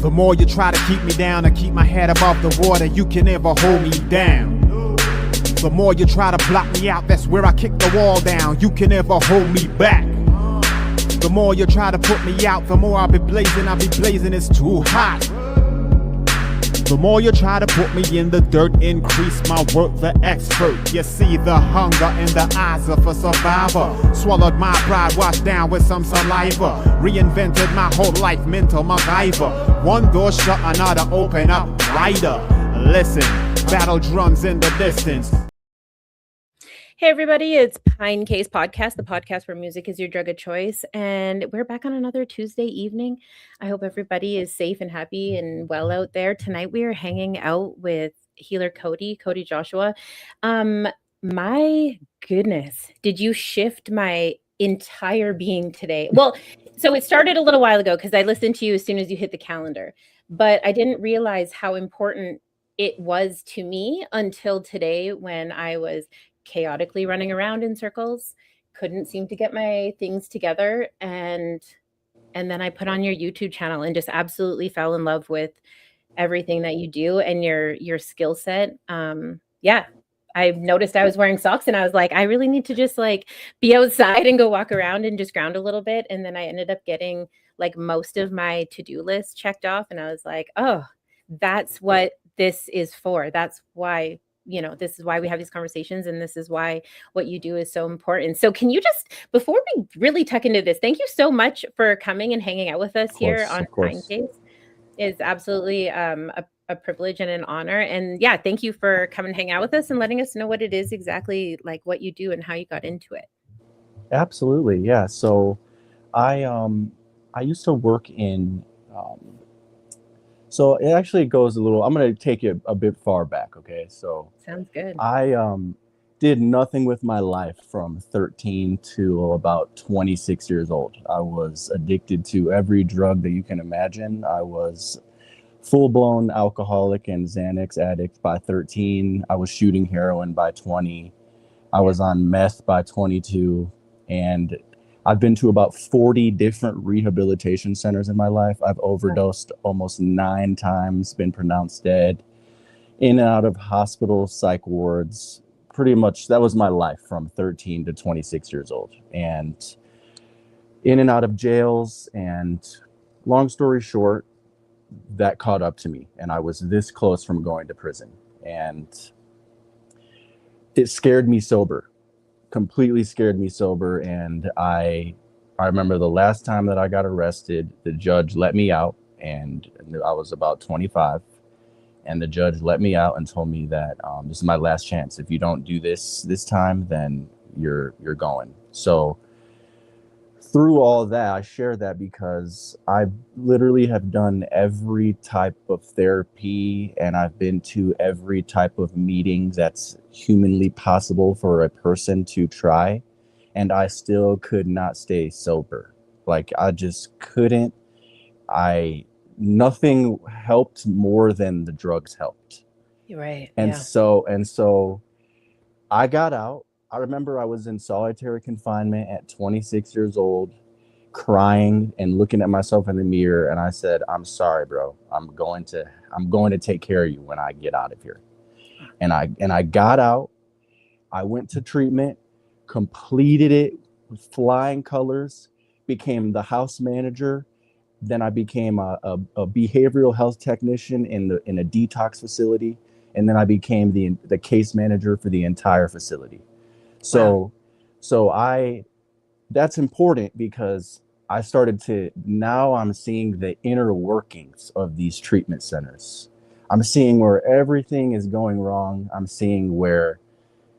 The more you try to keep me down and keep my head above the water, you can never hold me down. The more you try to block me out, that's where I kick the wall down. You can never hold me back. The more you try to put me out, the more I'll be blazing, it's too hot. The more you try to put me in the dirt, increase my work, the expert. You see the hunger in the eyes of a survivor. Swallowed my pride, washed down with some saliva. Reinvented my whole life, mental MacGyver. One door shut, another open up wider. Listen, battle drums in the distance. Hey everybody, it's Pinecase Podcast, the podcast where music is your drug of choice, and we're back on another Tuesday evening. I hope everybody is safe and happy and well out there. Tonight we are hanging out with healer Cody Joshua. My goodness, did you shift my entire being today? Well, so it started a little while ago because I listened to you as soon as you hit the calendar, but I didn't realize how important it was to me until today when I was chaotically running around in circles, couldn't seem to get my things together, and then I put on your YouTube channel and just absolutely fell in love with everything that you do and your skill set. Yeah, I noticed I was wearing socks and I was like, I really need to just like be outside and go walk around and just ground a little bit. And then I ended up getting like most of my to-do list checked off, and I was like, oh, that's what this is for. That's why, this is why we have these conversations, and this is why what you do is so important. So can you just, before we really tuck into this, thank you so much for coming and hanging out with us here on Pinecase. It's absolutely a privilege and an honor. And yeah, thank you for coming and hanging out with us and letting us know what it is exactly, like what you do and how you got into it. Absolutely. Yeah. So I used to work in, so it actually goes a little, I'm going to take it a bit far back. Okay. So sounds good. I did nothing with my life from 13 to about 26 years old. I was addicted to every drug that you can imagine. I was full-blown alcoholic and Xanax addict by 13. I was shooting heroin by 20. I was on meth by 22. And I've been to about 40 different rehabilitation centers in my life. I've overdosed almost 9 times, been pronounced dead, in and out of hospital psych wards. Pretty much that was my life from 13 to 26 years old, and in and out of jails. And long story short, that caught up to me, and I was this close from going to prison, and it scared me sober. Completely scared me sober. And I remember the last time that I got arrested, the judge let me out, and I was about 25, and the judge let me out and told me that this is my last chance. If you don't do this time, then you're going. So through all that, I share that because I literally have done every type of therapy, and I've been to every type of meeting that's humanly possible for a person to try, and I still could not stay sober. Like, I just couldn't. Nothing helped more than the drugs helped. You're right. And so I got out. I remember I was in solitary confinement at 26 years old, crying and looking at myself in the mirror, and I said, I'm sorry, bro. I'm going to take care of you when I get out of here. And I got out. I went to treatment, completed it with flying colors, became the house manager. Then I became a behavioral health technician in a detox facility, and then I became the case manager for the entire facility. So that's important because I started to, now I'm seeing the inner workings of these treatment centers. I'm seeing where everything is going wrong. I'm seeing where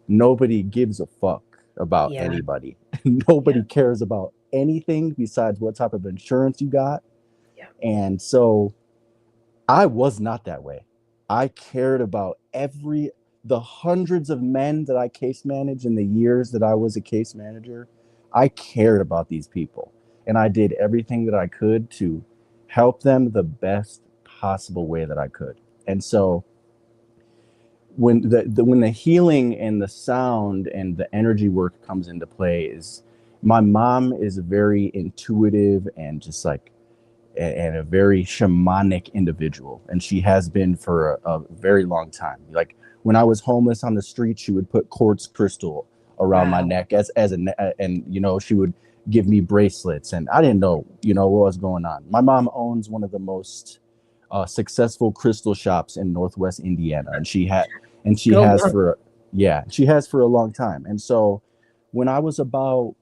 nobody gives a fuck about anybody. Nobody cares about anything besides what type of insurance you got. Yeah. And so I was not that way. I cared about the hundreds of men that I case managed in the years that I was a case manager. I cared about these people, and I did everything that I could to help them the best possible way that I could. And so when the healing and the sound and the energy work comes into play, is my mom is very intuitive and just like and a very shamanic individual, and she has been for a very long time. Like when I was homeless on the street, she would put quartz crystal around my neck and she would give me bracelets, and I didn't know what was going on. My mom owns one of the most successful crystal shops in Northwest Indiana, and she has for a long time. And so when I was about,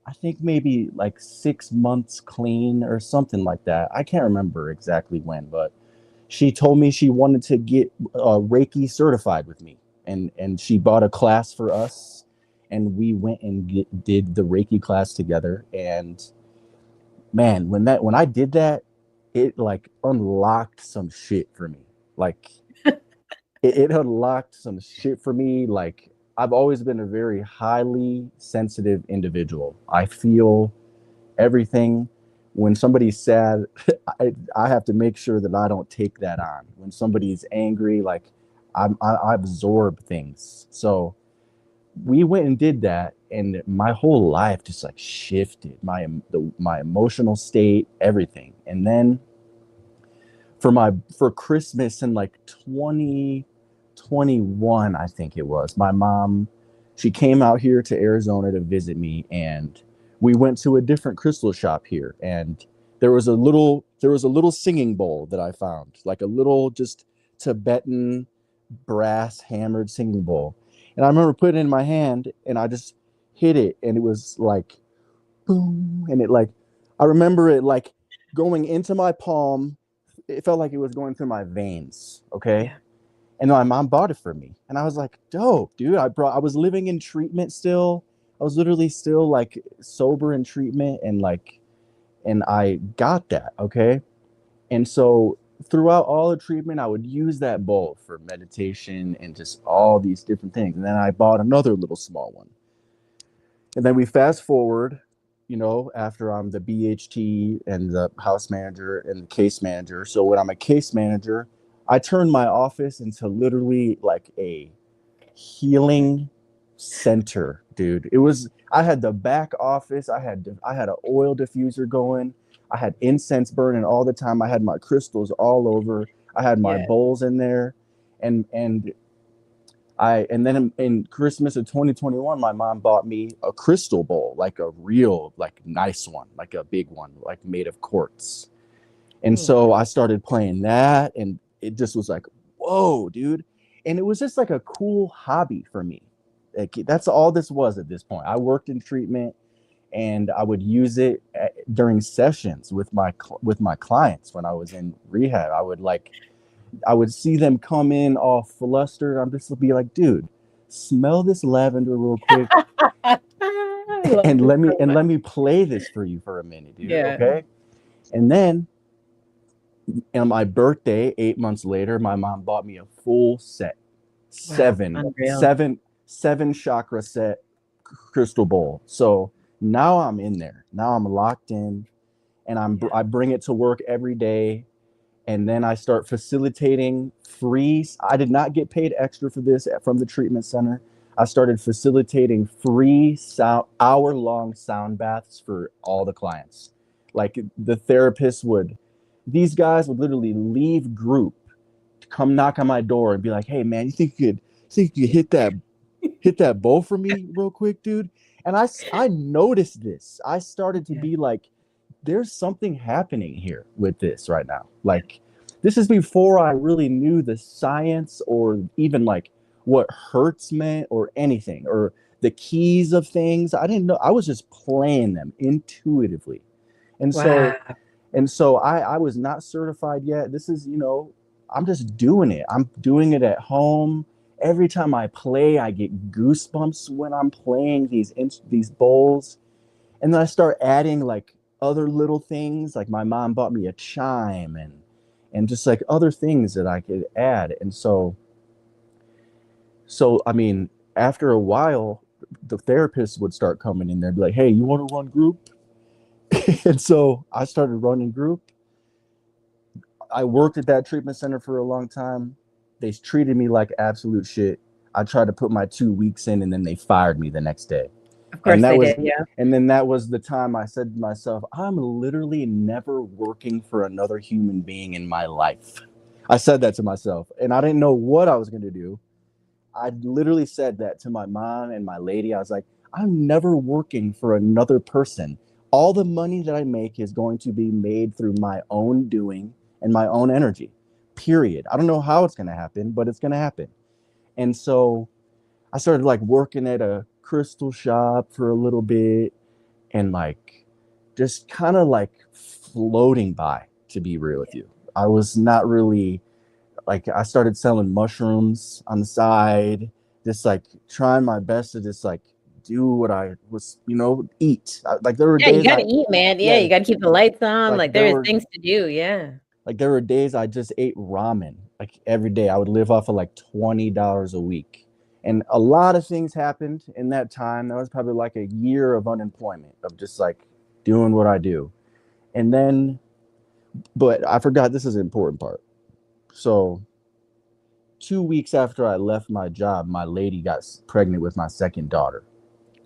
I think maybe like 6 months clean or something like that, I can't remember exactly when, but she told me she wanted to get Reiki certified with me, and she bought a class for us, and we went and did the Reiki class together. And man, when I did that, it like unlocked some shit for me. Like it unlocked some shit for me. Like I've always been a very highly sensitive individual. I feel everything. When somebody's sad, I have to make sure that I don't take that on. When somebody's angry, like I absorb things. So we went and did that, and my whole life just like shifted. My emotional state, everything. And then for Christmas in like 2021, I think it was, my mom, she came out here to Arizona to visit me, and we went to a different crystal shop here, and there was a little singing bowl that I found, like a little just Tibetan brass hammered singing bowl. And I remember putting it in my hand, and I just hit it, and it was like boom, and I remember it like going into my palm. It felt like it was going through my veins. Okay. Yeah. And my mom bought it for me, and I was like, dope, dude. I was living in treatment still. I was literally still like sober in treatment, and I got that. Okay. And so throughout all the treatment, I would use that bowl for meditation and just all these different things. And then I bought another little small one. And then we fast forward, after I'm the BHT and the house manager and the case manager. So when I'm a case manager, I turned my office into literally like a healing center, dude. I had the back office. I had an oil diffuser going. I had incense burning all the time. I had my crystals all over. I had my bowls in there. And then in Christmas of 2021, my mom bought me a crystal bowl, like a real, like nice one, like a big one, like made of quartz. And so I started playing that, and it just was like, whoa, dude. And it was just like a cool hobby for me. Like, that's all this was at this point. I worked in treatment, and I would use it during sessions with my clients when I was in rehab. I would see them come in all flustered. I'm just be like, dude, smell this lavender real quick, and let me play this for you for a minute, dude. Yeah. Okay. And then on my birthday, 8 months later, my mom bought me a full set, seven chakra set crystal bowl. So now I'm in there. Now I'm locked in, and I bring it to work every day. And then I start facilitating free. I did not get paid extra for this from the treatment center. I started facilitating free hour-long sound baths for all the clients. Like these guys would literally leave group to come knock on my door and be like, "Hey man, you think you could hit that bowl for me real quick, dude?" And I noticed this. I started to be like, there's something happening here with this right now. Like, this is before I really knew the science or even like what hertz meant or anything or the keys of things. I didn't know. I was just playing them intuitively. And so I was not certified yet. This is, I'm just doing it. I'm doing it at home. Every time I play, I get goosebumps when I'm playing these bowls. And then I start adding like other little things. Like my mom bought me a chime and just like other things that I could add. And so I mean, after a while, the therapists would start coming in there and be like, "Hey, you want to run group?" And so I started running group. I worked at that treatment center for a long time. They treated me like absolute shit. I tried to put my 2 weeks in, and then they fired me the next day. Of course that they was, did. Yeah. and then that was the time I said to myself, I'm literally never working for another human being in my life. I said that to myself, and I didn't know what I was going to do. I literally said that to my mom and my lady. I was like, I'm never working for another person. All the money that I make is going to be made through my own doing and my own energy, period. I don't know how it's going to happen, but it's going to happen. And so I started like working at a crystal shop for a little bit and like just kind of like floating by, to be real with you. I was not really like, I started selling mushrooms on the side, just like trying my best to just like do what I was, eat. Like there were Yeah, you days gotta eat, man. Yeah, you gotta keep the lights on. Like there is things to do. Yeah. like there were days I just ate ramen like every day. I would live off of like $20 a week. And a lot of things happened in that time. That was probably like a year of unemployment of just like doing what I do. And then, but I forgot, this is the important part. So 2 weeks after I left my job, my lady got pregnant with my second daughter.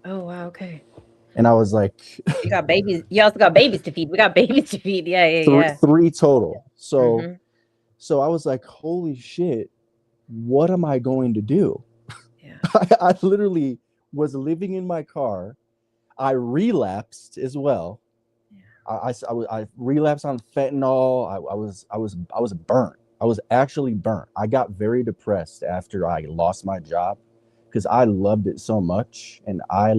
Oh wow. Okay. And I was like, You got babies. You also got babies to feed. We got babies to feed. Yeah. Yeah. three total. So, Mhm. so I was like, holy shit, what am I going to do? Yeah. I literally was living in my car. I relapsed as well. Yeah. I relapsed on fentanyl. I was burnt. I was actually burnt. I got very depressed after I lost my job because I loved it so much, and I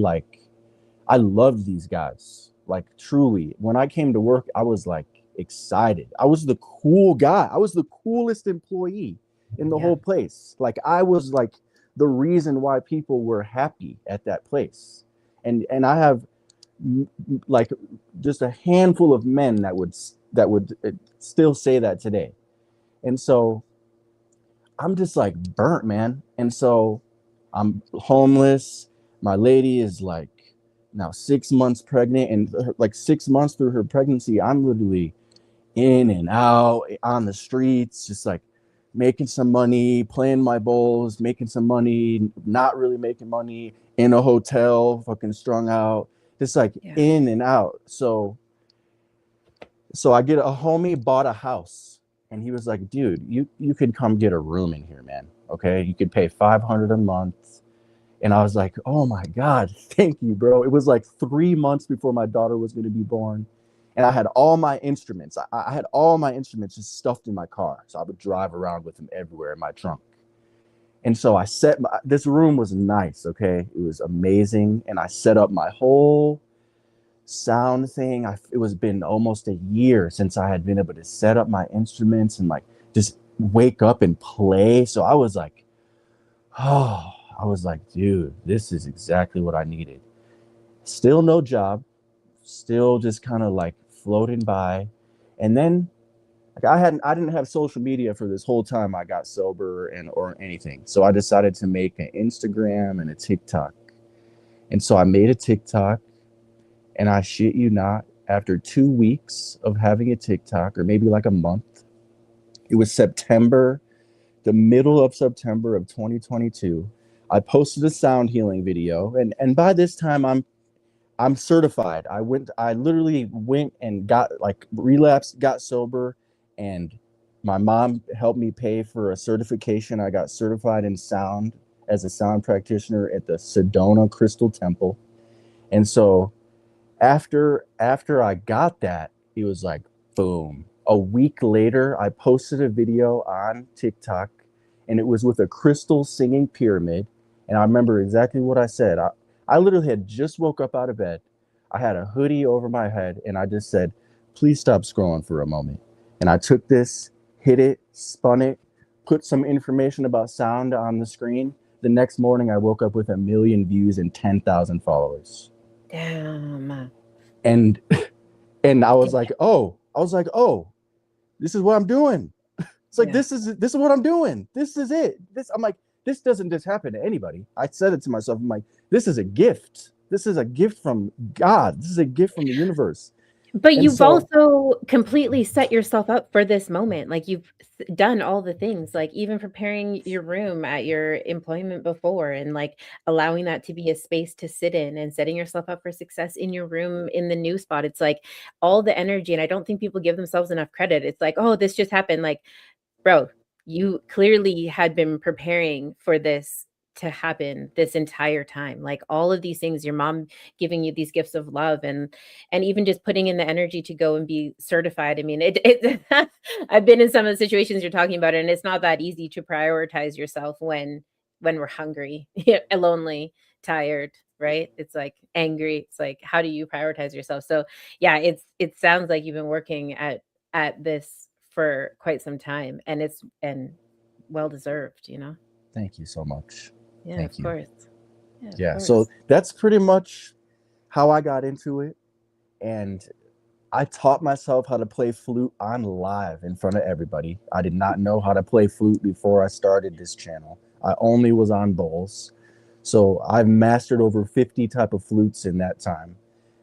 loved these guys. Like truly, when I came to work, I was like excited. I was the cool guy. I was the coolest employee in the whole place. Like I was like the reason why people were happy at that place. And I have like just a handful of men that would still say that today. And so I'm just like burnt, man. And so I'm homeless. My lady is like now 6 months pregnant, and like 6 months through her pregnancy, I'm literally in and out on the streets, just like making some money, playing my bowls, making some money, not really making money, in a hotel, fucking strung out, just like in and out. So I get a homie bought a house, and he was like, dude, you could come get a room in here, man. Okay. You could pay $500 a month. And I was like, oh my God, thank you, bro. It was like 3 months before my daughter was going to be born. And I had all my instruments. I had all my instruments just stuffed in my car. So I would drive around with them everywhere in my trunk. And so this room was nice. Okay. It was amazing. And I set up my whole sound thing. It was been almost a year since I had been able to set up my instruments and like just wake up and play. So I was like, dude, this is exactly what I needed. Still no job, still just kind of like floating by. And then like I didn't have social media for this whole time I got sober or anything. So I decided to make an Instagram and a TikTok. And so I made a TikTok, and I shit you not, after 2 weeks of having a TikTok, or maybe like a month, it was September, the middle of September of 2022. I posted a sound healing video, and by this time I'm certified. I literally went and got like relapsed, got sober, and my mom helped me pay for a certification. I got certified in sound as a sound practitioner at the Sedona Crystal Temple. And so after I got that, it was like boom. A week later, I posted a video on TikTok, and it was with a crystal singing pyramid. And I remember exactly what I said. I literally had just woke up out of bed. I had a hoodie over my head, and I just said, please stop scrolling for a moment. And I took this, hit it, spun it, put some information about sound on the screen. The next morning, I woke up with 1 million views and 10,000 followers. Damn. And I was like, oh, this is what I'm doing. It's like, this is what I'm doing. This is it. I'm like, this doesn't just happen to anybody. I said it to myself. I'm like, this is a gift. This is a gift from God. This is a gift from the universe. But And you've so, also completely set yourself up for this moment. Like you've done all the things, like even preparing your room at your employment before and like allowing that to be a space to sit in and setting yourself up for success in your room in the new spot. It's like all the energy. And I don't think people give themselves enough credit. It's like, oh, this just happened. Like, bro, you clearly had been preparing for this to happen this entire time. Like all of these things, your mom giving you these gifts of love and even just putting in the energy to go and be certified. I mean, it I've been in some of the situations you're talking about, and it's not that easy to prioritize yourself when we're hungry, lonely, tired, right? It's like angry. It's like, how do you prioritize yourself? So yeah, it sounds like you've been working at this for quite some time, and it's and well deserved, you know? thank you so much. Yeah, of Thank you. course. Yeah, of Yeah. So course. that's pretty much how I got into it. And I taught myself how to play flute on live in front of everybody. I did not know how to play flute before I started this channel. I only was on bowls. So I've mastered over 50 type of flutes in that time.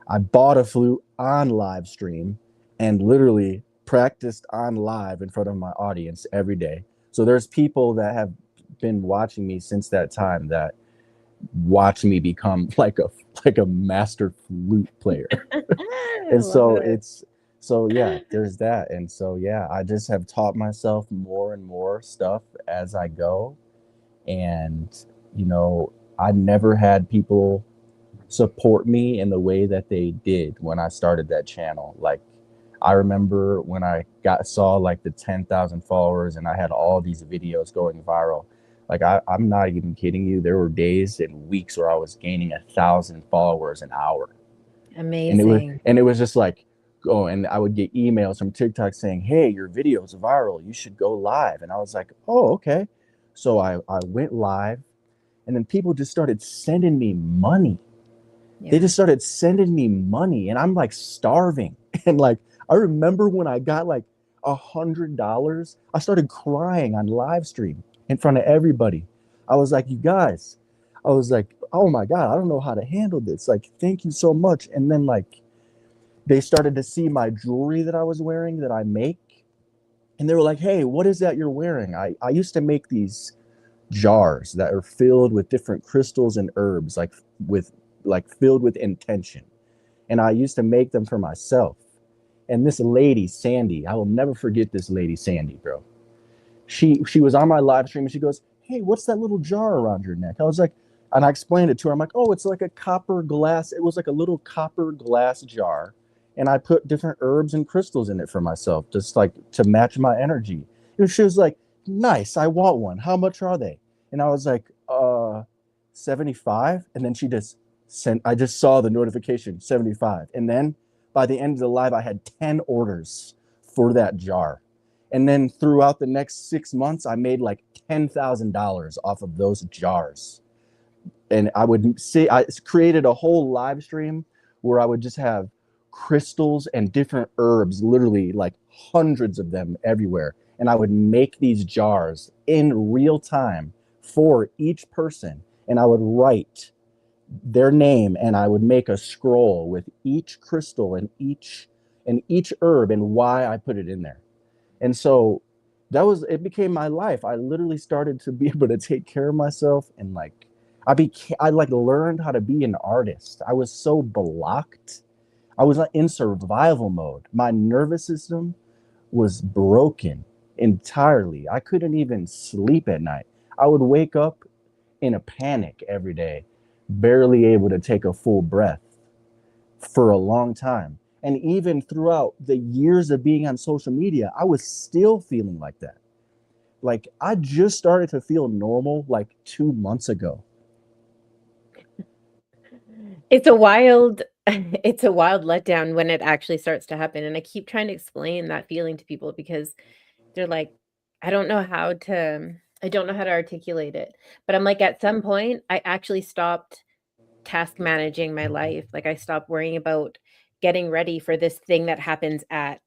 I bought a flute on live stream and literally practiced on live in front of my audience every day. So there's people that have been watching me since that time that watch me become like a master flute player. I And love so it. yeah, there's that. And so yeah, I just have taught myself more and more stuff as I go. And you know, I never had people support me in the way that they did when I started that channel. Like I remember when I saw like the 10,000 followers and I had all these videos going viral. Like I'm not even kidding you. There were days and weeks where I was gaining 1,000 followers an hour, Amazing. and it was just like, oh, and I would get emails from TikTok saying, "Hey, your video's viral. You should go live." And I was like, "Oh, okay." So I went live, and then people just started sending me money. They Yeah. just started sending me money, and I'm like starving. And like I remember when I got like $100, I started crying on live stream in front of everybody. I was like, "You guys," I was like, "Oh my God, I don't know how to handle this. Like, thank you so much." And then like they started to see my jewelry that I was wearing that I make. And they were like, "Hey, what is that you're wearing?" I used to make these jars that are filled with different crystals and herbs, like filled with intention. And I used to make them for myself. And this lady, Sandy, I will never forget this lady, Sandy, bro. She was on my live stream and she goes, "Hey, what's that little jar around your neck?" I was like, and I explained it to her. I'm like, "Oh, it's like a copper glass." It was like a little copper glass jar. And I put different herbs and crystals in it for myself, just like to match my energy. And she was like, "Nice, I want one. How much are they?" And I was like, 75. And then she just sent, I just saw the notification, 75. And then by the end of the live, I had 10 orders for that jar. And then throughout the next 6 months, I made like $10,000 off of those jars. And I created a whole live stream where I would just have crystals and different herbs, literally like hundreds of them everywhere. And I would make these jars in real time for each person. And I would write their name and I would make a scroll with each crystal and each herb and why I put it in there. And so it became my life. I literally started to be able to take care of myself and like I like learned how to be an artist. I was so blocked. I was in survival mode. My nervous system was broken entirely. I couldn't even sleep at night. I would wake up in a panic every day, barely able to take a full breath for a long time. And even throughout the years of being on social media, I was still feeling like that. Like I just started to feel normal like 2 months ago. It's a wild it's a wild letdown when it actually starts to happen, and I keep trying to explain that feeling to people because they're like, I don't know how to articulate it. But I'm like, at some point, I actually stopped task managing my life. Like I stopped worrying about getting ready for this thing that happens at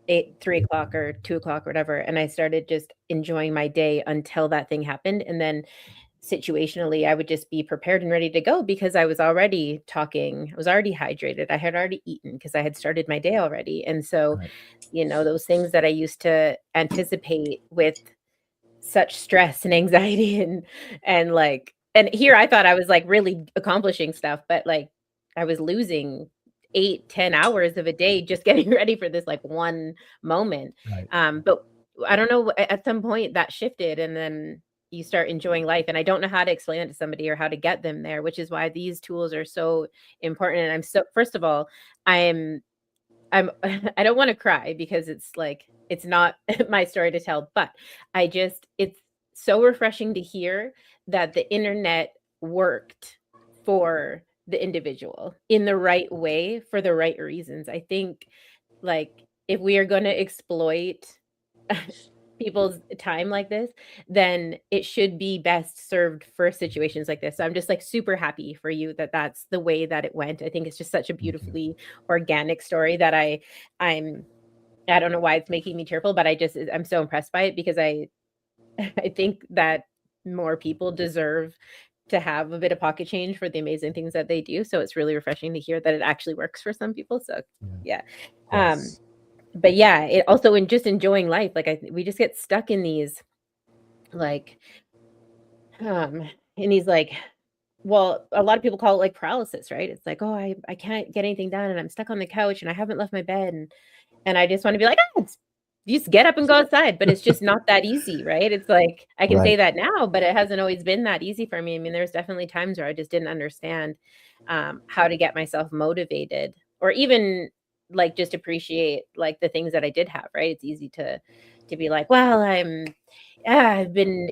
3 o'clock or 2 o'clock or whatever. And I started just enjoying my day until that thing happened. And then situationally, I would just be prepared and ready to go because I was already talking, I was already hydrated, I had already eaten because I had started my day already. And so, Right. those things that I used to anticipate with such stress and anxiety and like, and here I thought I was like really accomplishing stuff, but like I was losing 8-10 hours of a day just getting ready for this like one moment. Right. But I don't know, at some point that shifted, and then you start enjoying life. And I don't know how to explain it to somebody or how to get them there, which is why these tools are so important. And I'm so, first of all, I'm I don't want to cry because it's like it's not my story to tell, but it's so refreshing to hear that the internet worked for the individual in the right way for the right reasons. I think like if we are going to exploit people's time like this, then it should be best served for situations like this. So I'm just like super happy for you that that's the way that it went. I think it's just such a Thank you. beautifully organic story that I don't know why it's making me tearful, but I'm so impressed by it because I think that more people deserve to have a bit of pocket change for the amazing things that they do. So it's really refreshing to hear that it actually works for some people. So yeah. Yes. But yeah, it also in just enjoying life, like we just get stuck in these like in these like, well, a lot of people call it like paralysis, right? It's like, oh, I can't get anything done and I'm stuck on the couch and I haven't left my bed, and I just want to be like, you just get up and go outside. But it's just not that easy, right? It's like I can say Right. that now, but it hasn't always been that easy for me. I mean, there's definitely times where I just didn't understand how to get myself motivated, or even like just appreciate like the things that I did have, right? It's easy to be like, well, I've been,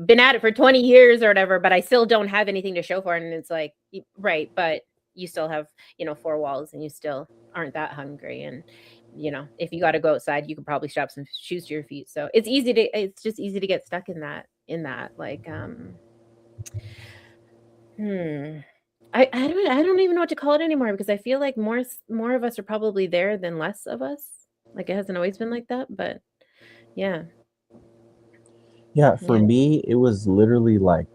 been at it for 20 years or whatever, but I still don't have anything to show for it. And it's like, right, but you still have, four walls and you still aren't that hungry. And, if you got to go outside, you could probably strap some shoes to your feet. So it's just easy to get stuck in that, like, I don't even know what to call it anymore, because I feel like more of us are probably there than less of us. Like it hasn't always been like that, but yeah. Yeah, for Yeah. me, it was literally like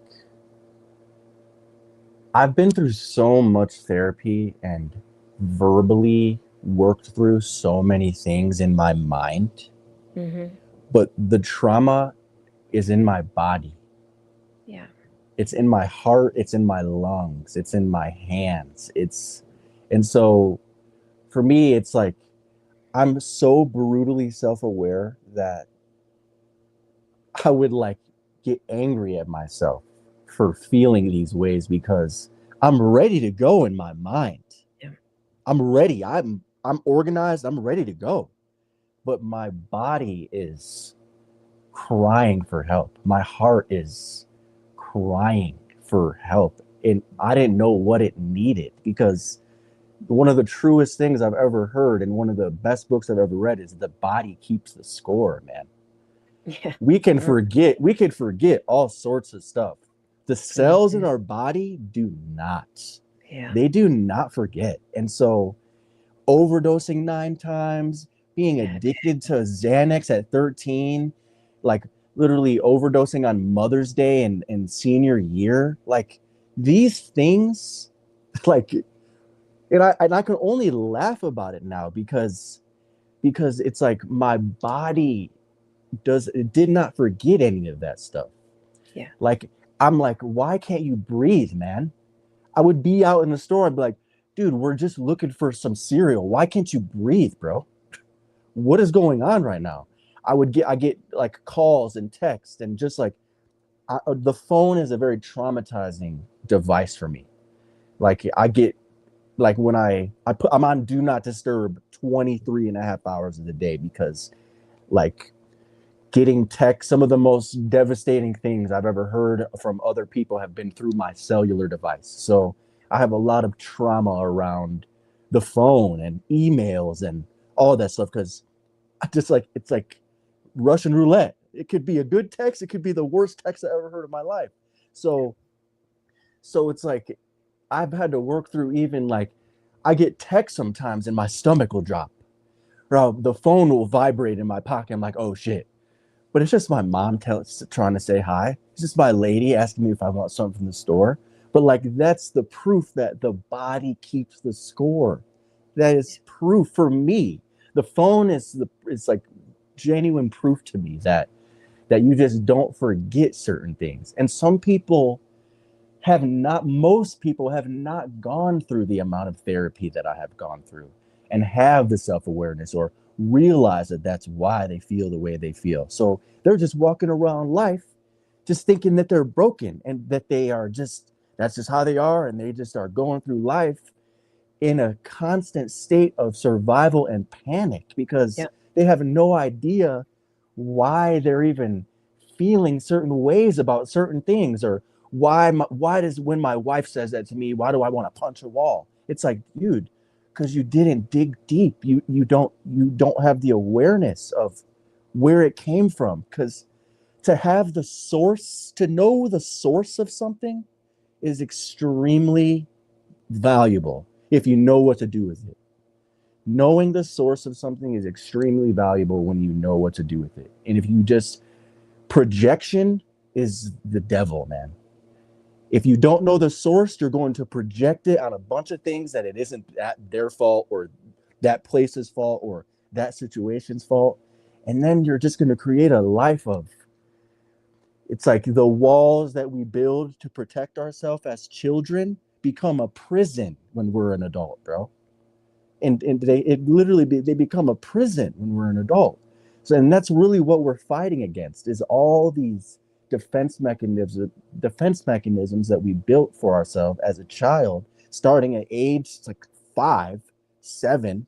I've been through so much therapy and verbally worked through so many things in my mind, Mm-hmm. but the trauma is in my body. Yeah. It's in my heart, it's in my lungs, it's in my hands. And so for me, it's like I'm so brutally self-aware that I would like get angry at myself for feeling these ways because I'm ready to go in my mind. Yeah. I'm ready. I'm organized. I'm ready to go. But my body is crying for help. My heart is crying for help. And I didn't know what it needed, because one of the truest things I've ever heard and one of the best books I've ever read is the body keeps the score, man. Yeah. We could forget all sorts of stuff. The cells in Mhm. our body do not. Yeah. They do not forget. And so overdosing 9 times, being Yeah. addicted to Xanax at 13, like literally overdosing on Mother's Day and senior year, like these things, like, and I can only laugh about it now because it's like my body did not forget any of that stuff. Yeah. Like I'm like, why can't you breathe, man? I would be out in the store, I'd be like, dude, we're just looking for some cereal. Why can't you breathe, bro? What is going on right now? I get like calls and texts, and just like the phone is a very traumatizing device for me. Like I get like when I'm on do not disturb 23 and a half hours of the day, because like getting text, some of the most devastating things I've ever heard from other people have been through my cellular device. So I have a lot of trauma around the phone and emails and all that stuff, because I just like, it's like Russian roulette. It could be a good text, it could be the worst text I ever heard in my life. So it's like I've had to work through, even like I get texts sometimes and my stomach will drop, or the phone will vibrate in my pocket. I'm like, oh shit, but it's just my mom trying to say hi. It's just my lady asking me if I want something from the store. But like, that's the proof that the body keeps the score. That is proof for me. The phone is it's like genuine proof to me that you just don't forget certain things. And most people have not gone through the amount of therapy that I have gone through and have the self-awareness or realize that that's why they feel the way they feel. So they're just walking around life just thinking that they're broken and that that's just how they are. And they just are going through life in a constant state of survival and panic because they have no idea why they're even feeling certain ways about certain things, or why does, when my wife says that to me, why do I want to punch a wall? It's like, dude, because you didn't dig deep. You don't have the awareness of where it came from. Because to know the source of something is extremely valuable if you know what to do with it. Knowing the source of something is extremely valuable when you know what to do with it. And if you just, projection is the devil, man. If you don't know the source, you're going to project it on a bunch of things that it isn't their fault or that place's fault or that situation's fault. And then you're just going to create a life of, it's like the walls that we build to protect ourselves as children become a prison when we're an adult, bro. And they become a prison when we're an adult. So, and that's really what we're fighting against, is all these defense mechanisms that we built for ourselves as a child, starting at age like 5, 7,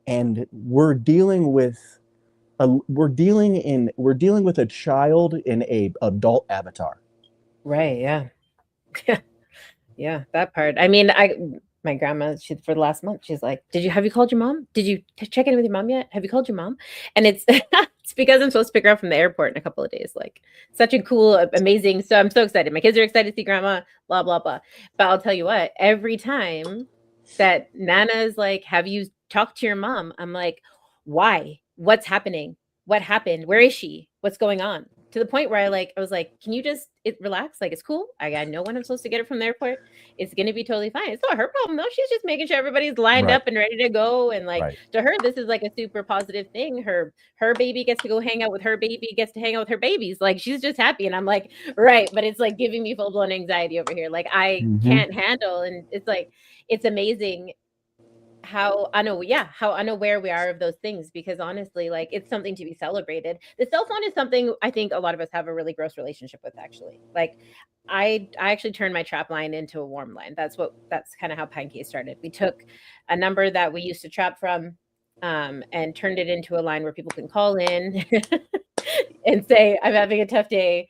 and we're dealing with a child in a adult avatar. Right. Yeah. Yeah. That part. I mean, my grandma, for the last month, she's like, have you called your mom? Did you check in with your mom yet? Have you called your mom? And it's it's because I'm supposed to pick her up from the airport in a couple of days. Like, such a cool, amazing. So I'm so excited. My kids are excited to see grandma, blah, blah, blah. But I'll tell you what, every time that Nana is like, have you talked to your mom? I'm like, why? What's happening? What happened? Where is she? What's going on? To the point where I was like, can you just relax? Like, it's cool. I know when I'm supposed to get her from the airport. It's going to be totally fine. It's not her problem though. She's just making sure everybody's lined up and ready to go. And like, to her, this is like a super positive thing. Her baby gets to go hang out with her baby, gets to hang out with her babies. Like, she's just happy. And I'm like, right. But it's like giving me full blown anxiety over here. Like, I can't handle. And it's like, it's amazing how unaware we are of those things, because honestly, like, it's something to be celebrated. The cell phone is something I think a lot of us have a really gross relationship with, actually. Like, I actually turned my trap line into a warm line. That's kind of how Pinecase started. We took a number that we used to trap from and turned it into a line where people can call in and say, I'm having a tough day,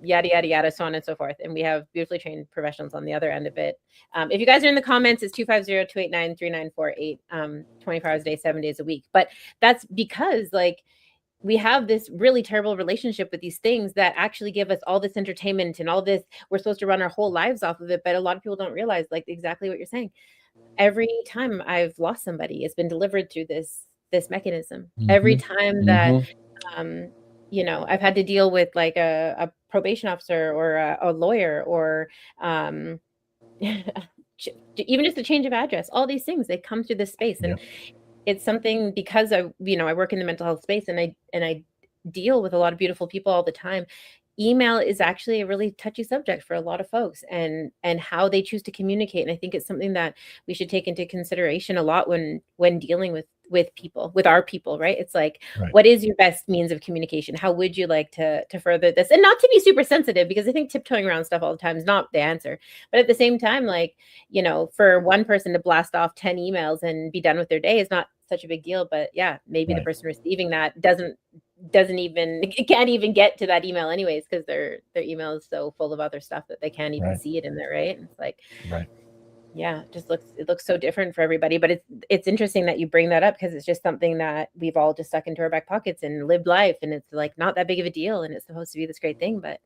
yada, yada, yada, so on and so forth. And we have beautifully trained professionals on the other end of it. If you guys are in the comments, it's 250-289-3948, 24 hours a day, 7 days a week. But that's because, like, we have this really terrible relationship with these things that actually give us all this entertainment and all this. We're supposed to run our whole lives off of it. But a lot of people don't realize, like, exactly what you're saying. Every time I've lost somebody, it's been delivered through this mechanism. Every time that, I've had to deal with like a probation officer or a lawyer or even just a change of address, all these things, they come through this space. And it's something, because I work in the mental health space and I deal with a lot of beautiful people all the time. Email is actually a really touchy subject for a lot of folks, and how they choose to communicate. And I think it's something that we should take into consideration a lot when dealing with people, with our people, right? It's like, what is your best means of communication? How would you like to further this? And not to be super sensitive, because I think tiptoeing around stuff all the time is not the answer. But at the same time, like, for one person to blast off 10 emails and be done with their day is not such a big deal. But yeah, maybe the person receiving that can't even get to that email anyways, because their email is so full of other stuff that they can't even see it in there, right? And it's like, yeah, it looks so different for everybody. But it's interesting that you bring that up, because it's just something that we've all just stuck into our back pockets and lived life, and it's like not that big of a deal, and it's supposed to be this great thing. But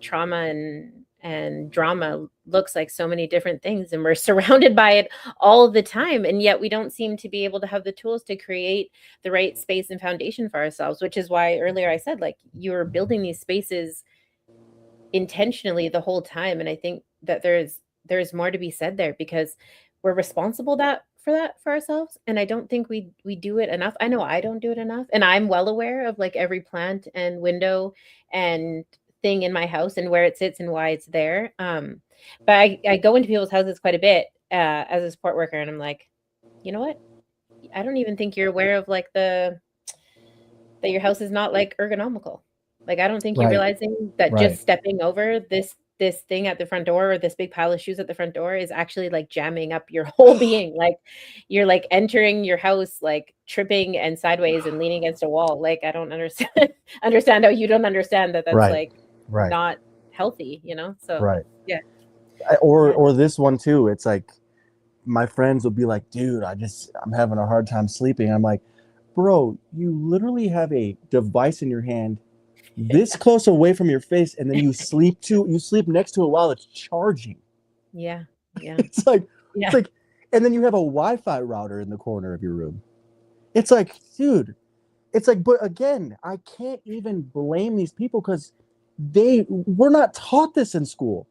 trauma and drama looks like so many different things, and we're surrounded by it all the time, and yet we don't seem to be able to have the tools to create the right space and foundation for ourselves, which is why earlier I said, like, you're building these spaces intentionally the whole time. And I think that there's more to be said there, because we're responsible for ourselves, and I don't think we do it enough. I know I don't do it enough, and I'm well aware of like every plant and window and thing in my house and where it sits and why it's there. But I go into people's houses quite a bit as a support worker, and I'm like, you know what, I don't even think you're aware of like that your house is not like ergonomical. Like, I don't think you're realizing that just stepping over this thing at the front door, or this big pile of shoes at the front door, is actually like jamming up your whole being. Like, you're like entering your house, like tripping and sideways and leaning against a wall. Like, I don't understand how you don't understand that that's like not healthy, you know? So yeah. Or this one too. It's like, my friends will be like, dude, I'm having a hard time sleeping. I'm like, bro, you literally have a device in your hand this close away from your face, and then you sleep next to it while it's charging. Yeah. It's like, and then you have a Wi-Fi router in the corner of your room. It's like, dude, but again, I can't even blame these people, because we're not taught this in school.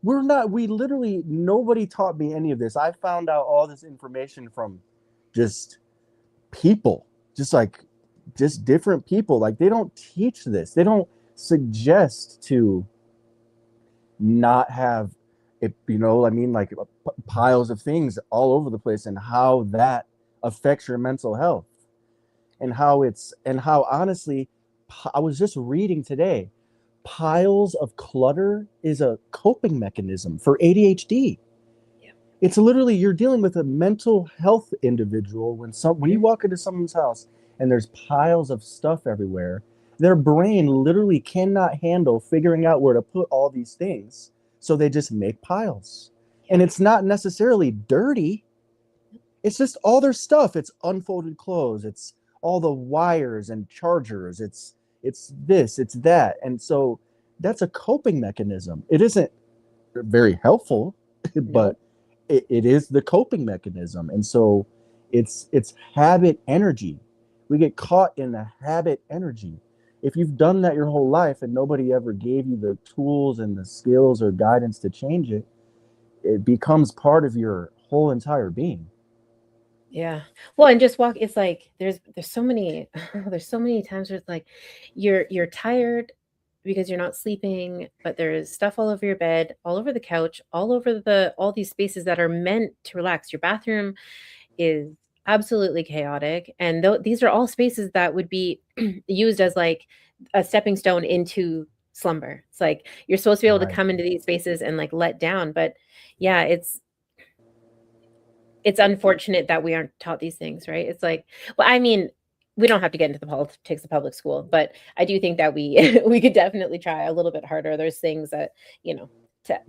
Nobody taught me any of this. I found out all this information from just people, just different people. Like, they don't teach this. They don't suggest to not have it, like piles of things all over the place, and how that affects your mental health, and how honestly, I was just reading today, piles of clutter is a coping mechanism for ADHD. It's literally, you're dealing with a mental health individual when you walk into someone's house and there's piles of stuff everywhere. Their brain literally cannot handle figuring out where to put all these things, so they just make piles. And it's not necessarily dirty. It's just all their stuff. It's unfolded clothes. It's all the wires and chargers. It's this, it's that. And so that's a coping mechanism. It isn't very helpful, but it is the coping mechanism. And so it's habit energy. We get caught in the habit energy. If you've done that your whole life and nobody ever gave you the tools and the skills or guidance to change it, it becomes part of your whole entire being. Yeah. Well, and just walk, it's like there's so many times where it's like you're tired because you're not sleeping, but there's stuff all over your bed, all over the couch, all over all these spaces that are meant to relax. Your bathroom is absolutely chaotic, and these are all spaces that would be used as like a stepping stone into slumber. It's like you're supposed to be able to come into these spaces and like let down, but yeah, it's unfortunate that we aren't taught these things, right? It's like, well, I mean, we don't have to get into the politics of public school, but I do think that we could definitely try a little bit harder. There's things that,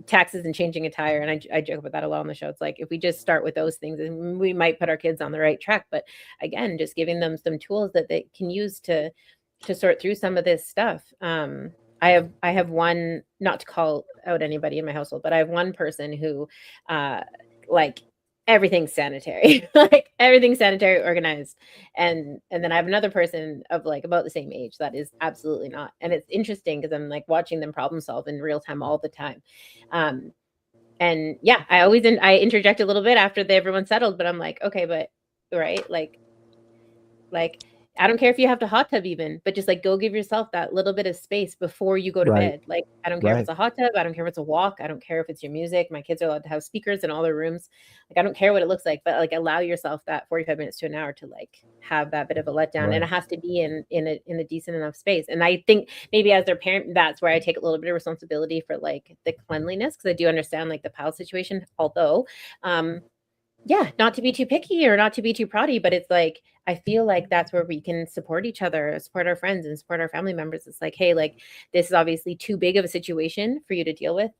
taxes and changing a tire, and I joke about that a lot on the show. It's like, if we just start with those things, and we might put our kids on the right track. But again, just giving them some tools that they can use to sort through some of this stuff. I have one, not to call out anybody in my household, but I have one person who like everything's sanitary, like everything's sanitary, organized. And then I have another person of like about the same age that is absolutely not. And it's interesting because I'm like watching them problem solve in real time all the time. And yeah, I interject a little bit after everyone's settled, but I'm like, okay, but right, like I don't care if you have to hot tub even, but just like go give yourself that little bit of space before you go to bed. Like, I don't care if it's a hot tub. I don't care if it's a walk. I don't care if it's your music. My kids are allowed to have speakers in all their rooms. Like, I don't care what it looks like, but like allow yourself that 45 minutes to an hour to like have that bit of a letdown. And it has to be in a decent enough space. And I think maybe as their parent, that's where I take a little bit of responsibility for like the cleanliness, because I do understand like the pile situation, although yeah, not to be too picky or not to be too proddy, but it's like, I feel like that's where we can support each other, support our friends and support our family members. It's like, hey, like, this is obviously too big of a situation for you to deal with.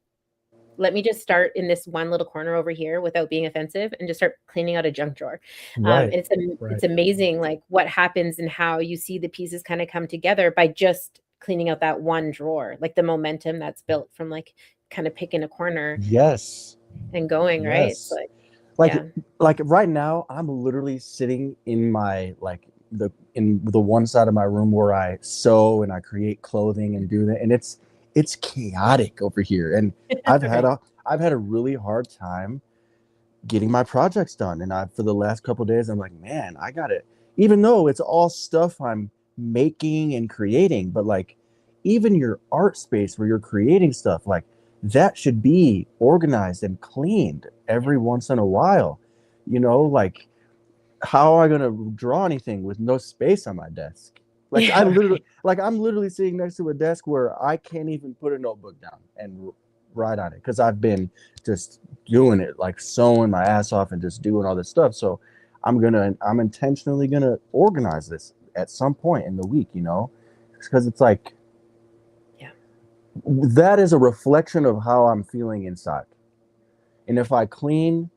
Let me just start in this one little corner over here without being offensive and just start cleaning out a junk drawer. It's amazing like what happens and how you see the pieces kind of come together by just cleaning out that one drawer, like the momentum that's built from like kind of picking a corner Yes. and going, right? It's Yes. like, Like, like right now, I'm literally sitting in my the one side of my room where I sew and I create clothing and do that, and it's chaotic over here. And I've had a really hard time getting my projects done. And for the last couple of days, I'm like, man, I got it. Even though it's all stuff I'm making and creating, but like even your art space where you're creating stuff, like that should be organized and cleaned every once in a while. Like how am I going to draw anything with no space on my desk? Like Yeah, I'm literally sitting next to a desk where I can't even put a notebook down and write on it because I've been just doing it, like sewing my ass off and just doing all this stuff. So I'm intentionally gonna organize this at some point in the week, because it's like, yeah, that is a reflection of how I'm feeling inside. And if I clean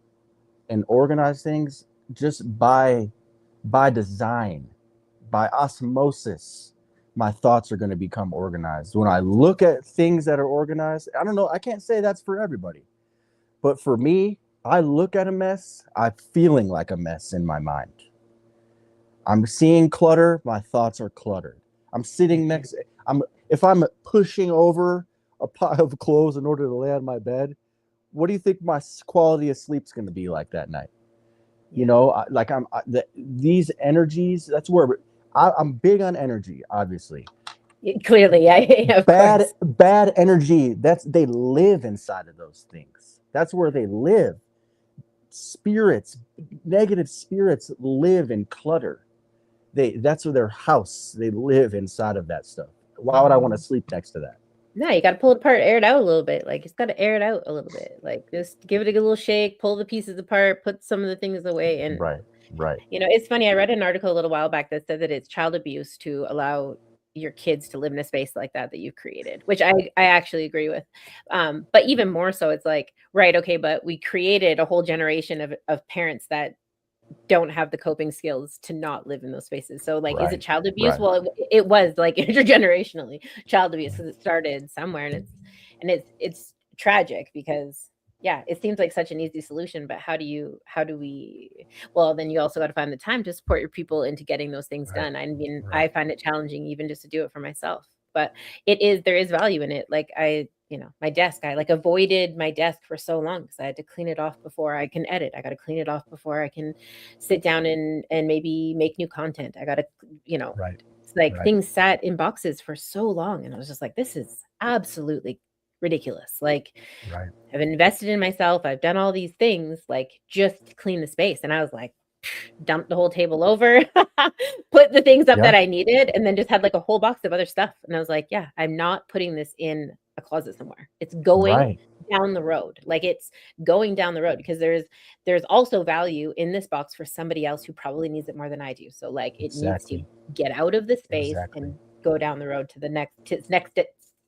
and organize things just by design, by osmosis, my thoughts are going to become organized. When I look at things that are organized, I don't know, I can't say that's for everybody, but for me, I look at a mess, I'm feeling like a mess in my mind. I'm seeing clutter, my thoughts are cluttered. I'm sitting if I'm pushing over a pile of clothes in order to lay on my bed, what do you think my quality of sleep's going to be like that night? These energies, that's where I'm big on energy, obviously. clearly, yeah, of course. Bad energy, they live inside of those things. That's where they live. Spirits, negative spirits live in clutter. That's where their house, they live inside of that stuff. Why would I want to sleep next to that? No, you got to pull it apart, air it out a little bit. Like, it's got to air it out a little bit. Like, just give it a little shake, pull the pieces apart, put some of the things away. And Right. It's funny. I read an article a little while back that said that it's child abuse to allow your kids to live in a space like that you've created, which I actually agree with. But even more so, it's like, right, okay, but we created a whole generation of parents that don't have the coping skills to not live in those spaces. So like, is it child abuse? Right. Well, it was like intergenerationally child abuse because it started somewhere, and it's tragic because it seems like such an easy solution, but how do we, well, then you also got to find the time to support your people into getting those things done. I mean, I find it challenging even just to do it for myself, but there is value in it. Like my desk, I like avoided my desk for so long because I had to clean it off before I can edit. I got to clean it off before I can sit down and maybe make new content. I got to, it's like things sat in boxes for so long. And I was just like, this is absolutely ridiculous. Like, I've invested in myself. I've done all these things, like just clean the space. And I was like, dumped the whole table over, put the things up that I needed, and then just had like a whole box of other stuff. And I was like, I'm not putting this in a closet somewhere. It's going down the road. Like, it's going down the road because there's also value in this box for somebody else who probably needs it more than I do. So like, it needs to get out of the space and go down the road to the next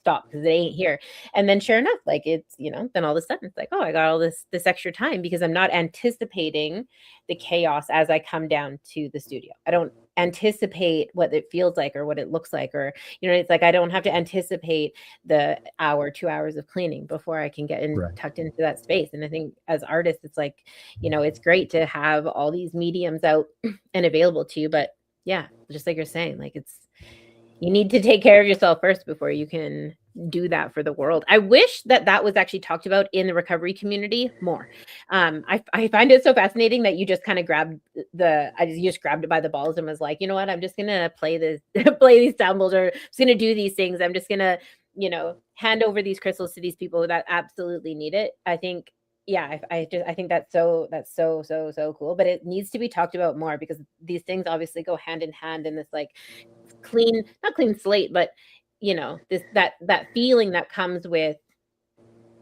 stop because it ain't here. And then sure enough, like, it's, then all of a sudden it's like, oh, I got all this extra time because I'm not anticipating the chaos as I come down to the studio. I don't anticipate what it feels like or what it looks like, or it's like I don't have to anticipate the 2 hours of cleaning before I can get tucked into that space. And I think as artists, it's like, it's great to have all these mediums out and available to you, but just like you're saying, like, you need to take care of yourself first before you can do that for the world. I wish that was actually talked about in the recovery community more. I find it so fascinating that you just kind of grabbed it by the balls and was like, you know what, I'm just gonna play these samples, or I'm just gonna do these things. I'm just gonna, hand over these crystals to these people that absolutely need it. I think, I think that's so cool, but it needs to be talked about more because these things obviously go hand in hand in this like not clean slate, but that feeling that comes with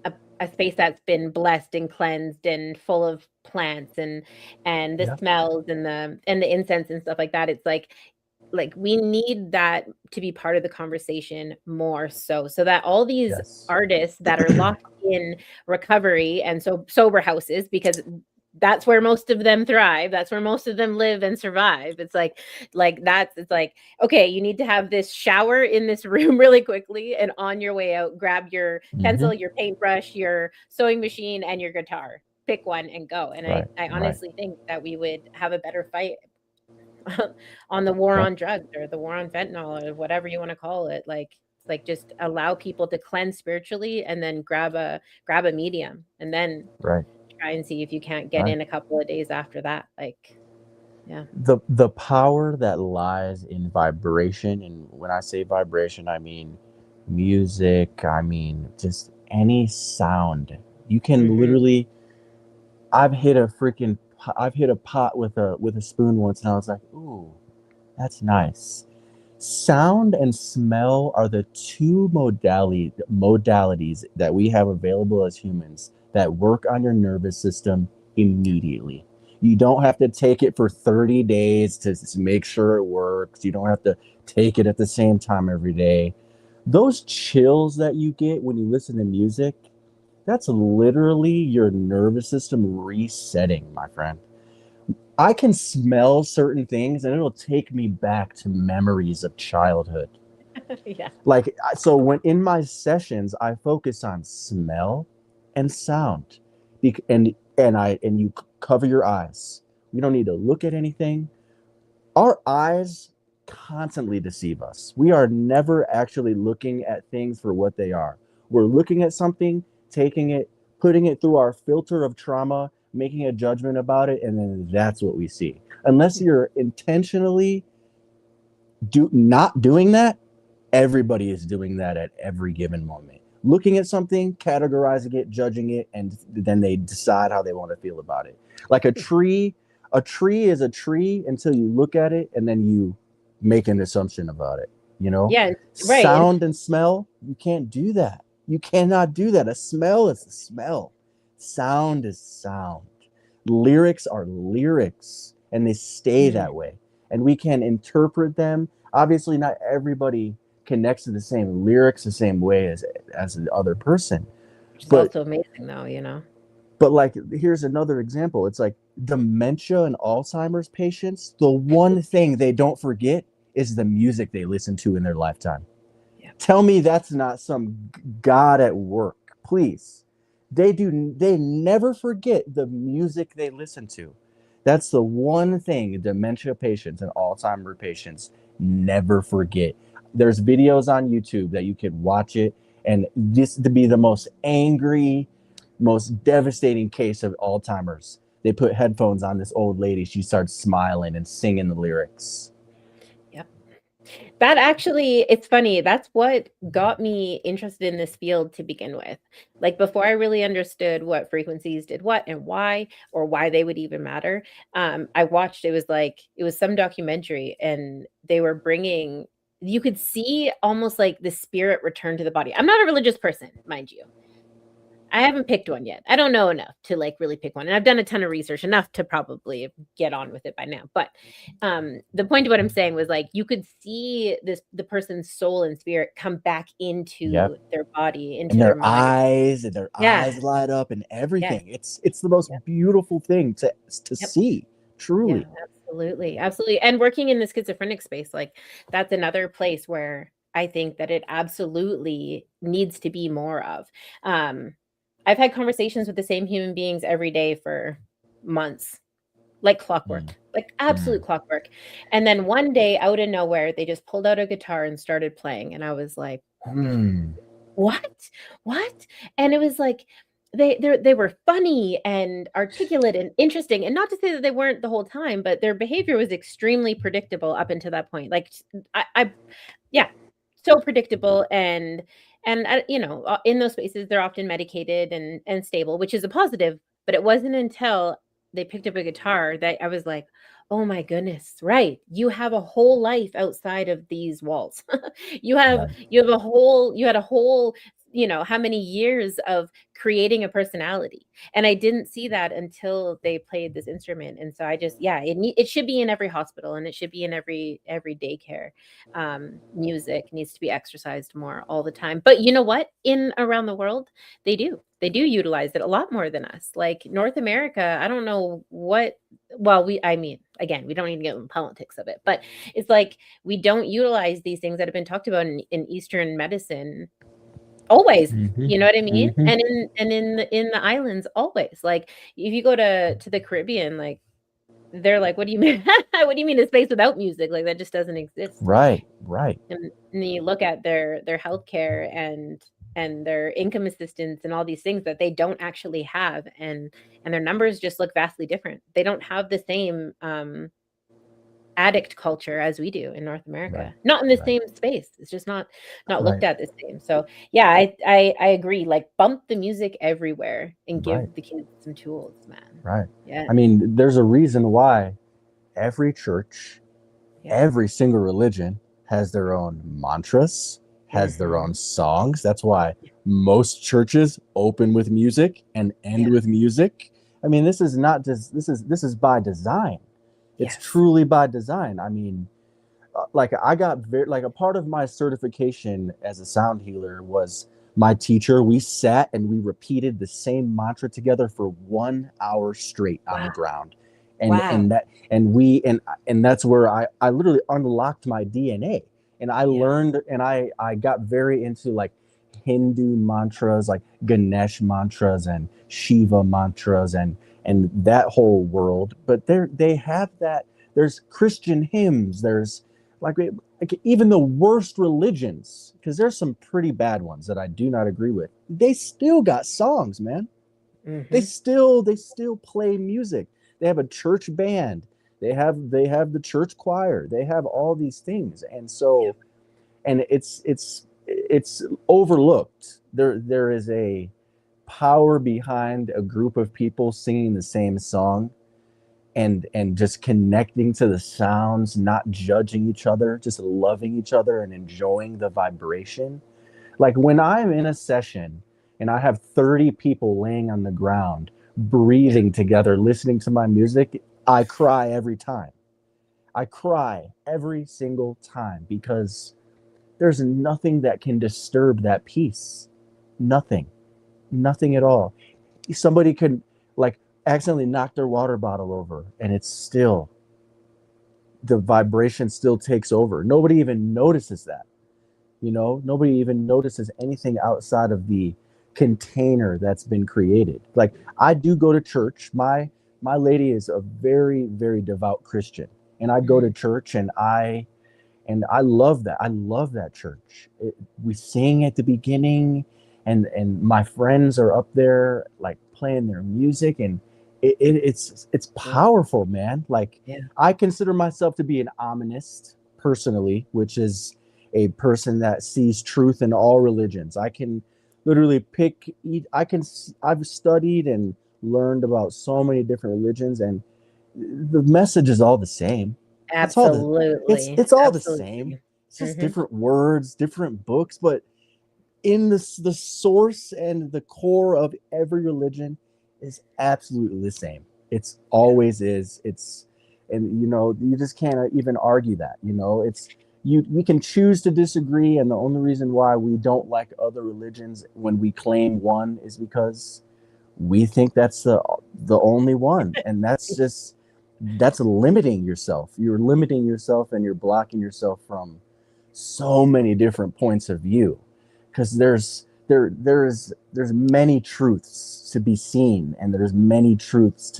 a space that's been blessed and cleansed and full of plants and the smells and the incense and stuff like that. It's like we need that to be part of the conversation more so that all these artists that are locked in recovery and so sober houses, because that's where most of them thrive. That's where most of them live and survive. It's like okay, you need to have this shower in this room really quickly, and on your way out, grab your pencil, your paintbrush, your sewing machine, and your guitar. Pick one and go. And Right, I right. honestly think that we would have a better fight on the war Yeah. on drugs or the war on fentanyl or whatever you want to call it. Like just allow people to cleanse spiritually and then grab a medium and then Right. try and see if you can't get Right. in a couple of days after that. Like, yeah. The power that lies in vibration, and when I say vibration, I mean music, I mean just any sound. You can literally, I've hit a pot with a spoon once, and I was like, ooh, that's nice. Sound and smell are the two modalities that we have available as humans that work on your nervous system immediately. You don't have to take it for 30 days to make sure it works. You don't have to take it at the same time every day. Those chills that you get when you listen to music, that's literally your nervous system resetting, my friend. I can smell certain things and it'll take me back to memories of childhood. Yeah. Like, so when in my sessions, I focus on smell and sound. And you cover your eyes. You don't need to look at anything. Our eyes constantly deceive us. We are never actually looking at things for what they are. We're looking at something, taking it, putting it through our filter of trauma, making a judgment about it, and then that's what we see. Unless you're intentionally not doing that, everybody is doing that at every given moment. Looking at something, categorizing it, judging it, and then they decide how they want to feel about it. Like a tree is a tree until you look at it and then you make an assumption about it, you know? Yeah, right. Sound and smell, you can't do that. You cannot do that. A smell is a smell. Sound is sound. Lyrics are lyrics, and they stay that way. And we can interpret them. Obviously, not everybody connects to the same lyrics the same way as the other person. Which is also amazing, though, you know? But like, here's another example. It's like dementia and Alzheimer's patients, the one thing they don't forget is the music they listen to in their lifetime. Yeah. Tell me that's not some God at work, please. They never forget the music they listen to. That's the one thing dementia patients and Alzheimer's patients never forget. There's videos on YouTube that you can watch it, and this to be the most angry, most devastating case of Alzheimer's. They put headphones on this old lady. She starts smiling and singing the lyrics. Yep. That actually, it's funny. That's what got me interested in this field to begin with. Like before I really understood what frequencies did what and why, or why they would even matter. I watched, it was some documentary, and they were bringing, you could see almost like the spirit return to the body. I'm not a religious person, mind you. I haven't picked one yet. I don't know enough to like really pick one. And I've done a ton of research, enough to probably get on with it by now. But the point of what I'm saying was like, you could see the person's soul and spirit come back into their body, into and their mind. And their eyes light up and everything. It's the most beautiful thing to see, truly. Yeah, absolutely. Absolutely. And working in the schizophrenic space, like that's another place where I think that it absolutely needs to be more of. I've had conversations with the same human beings every day for months, like clockwork, like absolute clockwork. And then one day out of nowhere, they just pulled out a guitar and started playing. And I was like, what? And it was like, they were funny and articulate and interesting. And not to say that they weren't the whole time, but their behavior was extremely predictable up until that point. Like so predictable. And you know, in those spaces, they're often medicated and stable, which is a positive. But it wasn't until they picked up a guitar that I was like, oh my goodness, right. You have a whole life outside of these walls. you had a whole how many years of creating a personality. And I didn't see that until they played this instrument. And so I just, it should be in every hospital, and it should be in every daycare. Music needs to be exercised more all the time. But you know what? In around the world, they do utilize it a lot more than us. Like North America, I don't know what, well, again, we don't need to get in politics of it, but it's like we don't utilize these things that have been talked about in Eastern medicine always. You know what I mean? And in the islands always. Like if you go to the Caribbean, like they're like, what do you mean? What do you mean a space without music? Like that just doesn't exist. Right. And you look at their healthcare and their income assistance and all these things that they don't actually have, and their numbers just look vastly different. They don't have the same addict culture as we do in North America. Not in the same space. It's just not looked at the same. So yeah, I agree. Like bump the music everywhere and give the kids some tools, man. Right. Yeah. I mean, there's a reason why every church, every single religion has their own mantras, has their own songs. That's why most churches open with music and end with music. I mean, this is not just, this is by design. It's truly by design. I mean, like I got like a part of my certification as a sound healer was my teacher. We sat and we repeated the same mantra together for 1 hour straight on the ground. And and that's where I literally unlocked my DNA, and I learned, and I got very into like Hindu mantras, like Ganesh mantras and Shiva mantras and that whole world. But they have that. There's Christian hymns. There's like even the worst religions, because there's some pretty bad ones that I do not agree with. They still got songs, man. They still play music. They have a church band. They have the church choir. They have all these things, and so, and it's overlooked. There is a power behind a group of people singing the same song, and just connecting to the sounds, not judging each other, just loving each other and enjoying the vibration. Like when I'm in a session and I have 30 people laying on the ground, breathing together, listening to my music, I cry every time. I cry every single time, because there's nothing that can disturb that peace. Nothing at all. Somebody could like accidentally knock their water bottle over, and it's still, the vibration still takes over. Nobody even notices that. Nobody even notices anything outside of the container that's been created. Like I do go to church. My lady is a very, very devout Christian, and I go to church, and I love that. I love that church. We sing at the beginning, and my friends are up there like playing their music, and it's powerful, man. Like I consider myself to be an ominist personally, which is a person that sees truth in all religions. I can literally I've studied and learned about so many different religions, and the message is all the same. Absolutely. It's all the same. It's just different words, different books, but in the source and the core of every religion is absolutely the same. It's always is. And you just can't even argue that. We can choose to disagree, and the only reason why we don't like other religions when we claim one is because we think that's the only one, and that's limiting yourself. You're limiting yourself, and you're blocking yourself from so many different points of view, because there's many truths to be seen, and there's many truths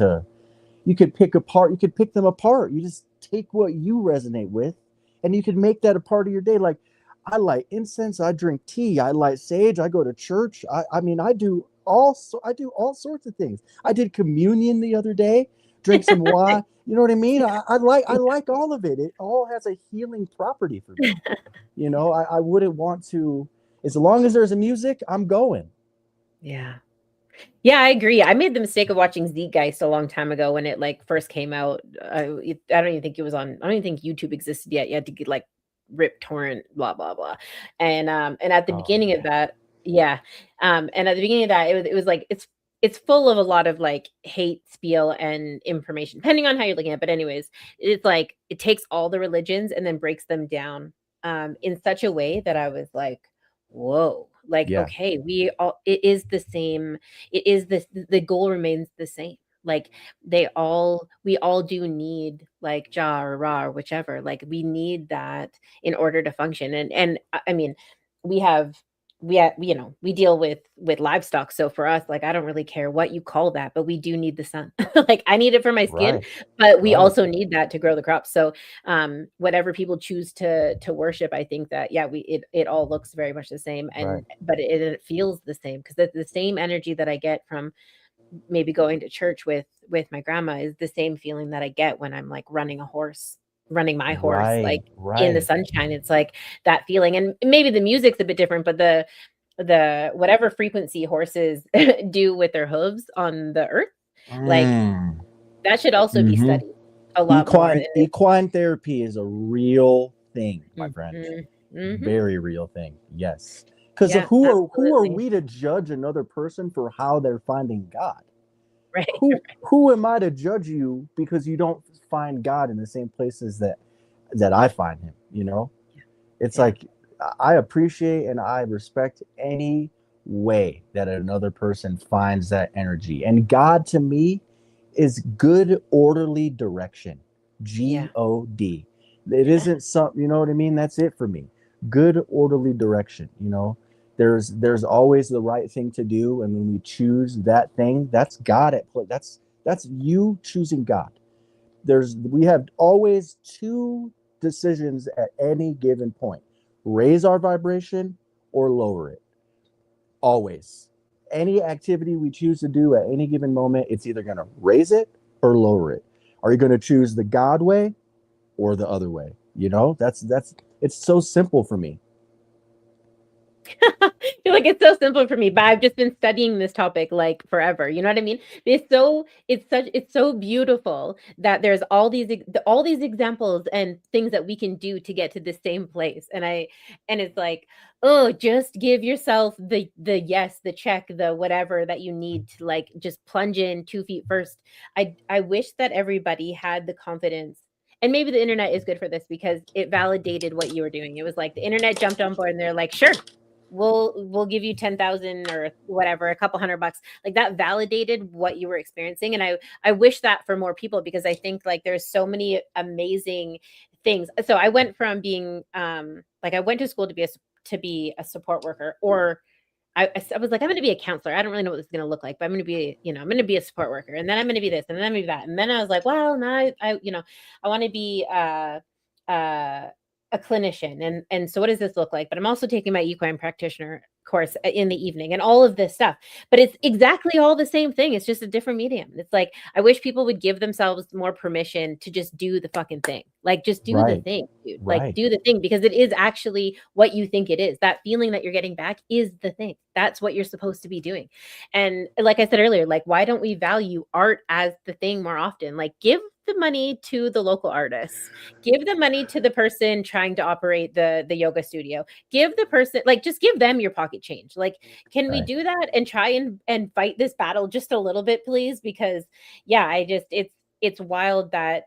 you could pick them apart. You just take what you resonate with, and you could make that a part of your day. Like I light incense, I drink tea, I light sage, I go to church. I do all sorts of things. I did communion the other day, drink some wine. You know what I mean? I like all of it. It all has a healing property for me. I wouldn't want to, as long as there's a music, I'm going. Yeah, I agree. I made the mistake of watching Zeitgeist a long time ago when it like first came out. I don't even think I don't even think YouTube existed yet. You had to get like rip torrent, blah blah blah. And at the beginning of that, Yeah. And at the beginning of that, it was like it's full of a lot of like hate spiel and information, depending on how you're looking at it. But anyways, it's like it takes all the religions and then breaks them down in such a way that I was like, whoa, like, Yeah. okay, we all it is the same, it is the goal remains the same. Like we all do need like Ja or Ra or whichever. Like we need that in order to function. And I mean, we have we deal with livestock, so for us, like I don't really care what you call that, but we do need the sun. Like I need it for my skin, Right. but we Right. also need that to grow the crops. So whatever people choose to worship, I think that yeah, it all looks very much the same, Right. but it feels the same, because the same energy that I get from maybe going to church with my grandma is the same feeling that I get when I'm like running my horse, like Right. in the Right. sunshine. It's like that feeling. And maybe the music's a bit different, but the whatever frequency horses do with their hooves on the earth, like Mm. that should also be Hmm. studied a lot more. Equine therapy is a real thing, my friend. Mhm. Very real thing. Yes. Because Yeah, who are absolutely. we to judge another person for how they're finding God? Right. Who am I to judge you because you don't find God in the same places that I find him, you know? It's Yeah. like I appreciate and I respect any way that another person finds that energy. And God to me is good orderly direction. Yeah. God. It isn't some, you know what I mean? That's it for me. Good orderly direction, you know. There's always the right thing to do, and when we choose that thing, that's God at play. That's you choosing God. We have always two decisions at any given point: raise our vibration or lower it. Always. Any activity we choose to do at any given moment, it's either going to raise it or lower it. Are you going to choose the God way or the other way? You know, that's it's so simple for me. Feel like it's so simple for me, but I've just been studying this topic like forever. You know what I mean? It's so beautiful that there's all these examples and things that we can do to get to the same place. And it's like, oh, just give yourself the yes, the check, the whatever that you need to like just plunge in 2 feet first. I wish that everybody had the confidence, and maybe the internet is good for this because it validated what you were doing. It was like the internet jumped on board and they're like, sure, we'll give you 10,000 or whatever, a couple $100. Like that validated what you were experiencing. And I wish that for more people, because I think like there's so many amazing things. So I went from being like I went to school to be a support worker, or I was like, I'm going to be a counselor. I don't really know what this is going to look like, but I'm going to be, I'm going to be a support worker, and then I'm going to be this, and then I'm going to be that. And then I was like, well, now I want to be a clinician. And so what does this look like? But I'm also taking my equine practitioner course in the evening and all of this stuff. But it's exactly all the same thing. It's just a different medium. It's like, I wish people would give themselves more permission to just do the fucking thing. Like, just do the Right. thing, dude. Right. Like, do the thing, because it is actually what you think it is. That feeling that you're getting back is the thing. That's what you're supposed to be doing. And like I said earlier, like, why don't we value art as the thing more often? Like, give the money to the local artists, give the money to the person trying to operate the yoga studio, give the person, like, just give them your pocket change. Like, can we Right. do that and try and fight this battle just a little bit, please? Because yeah, it's wild that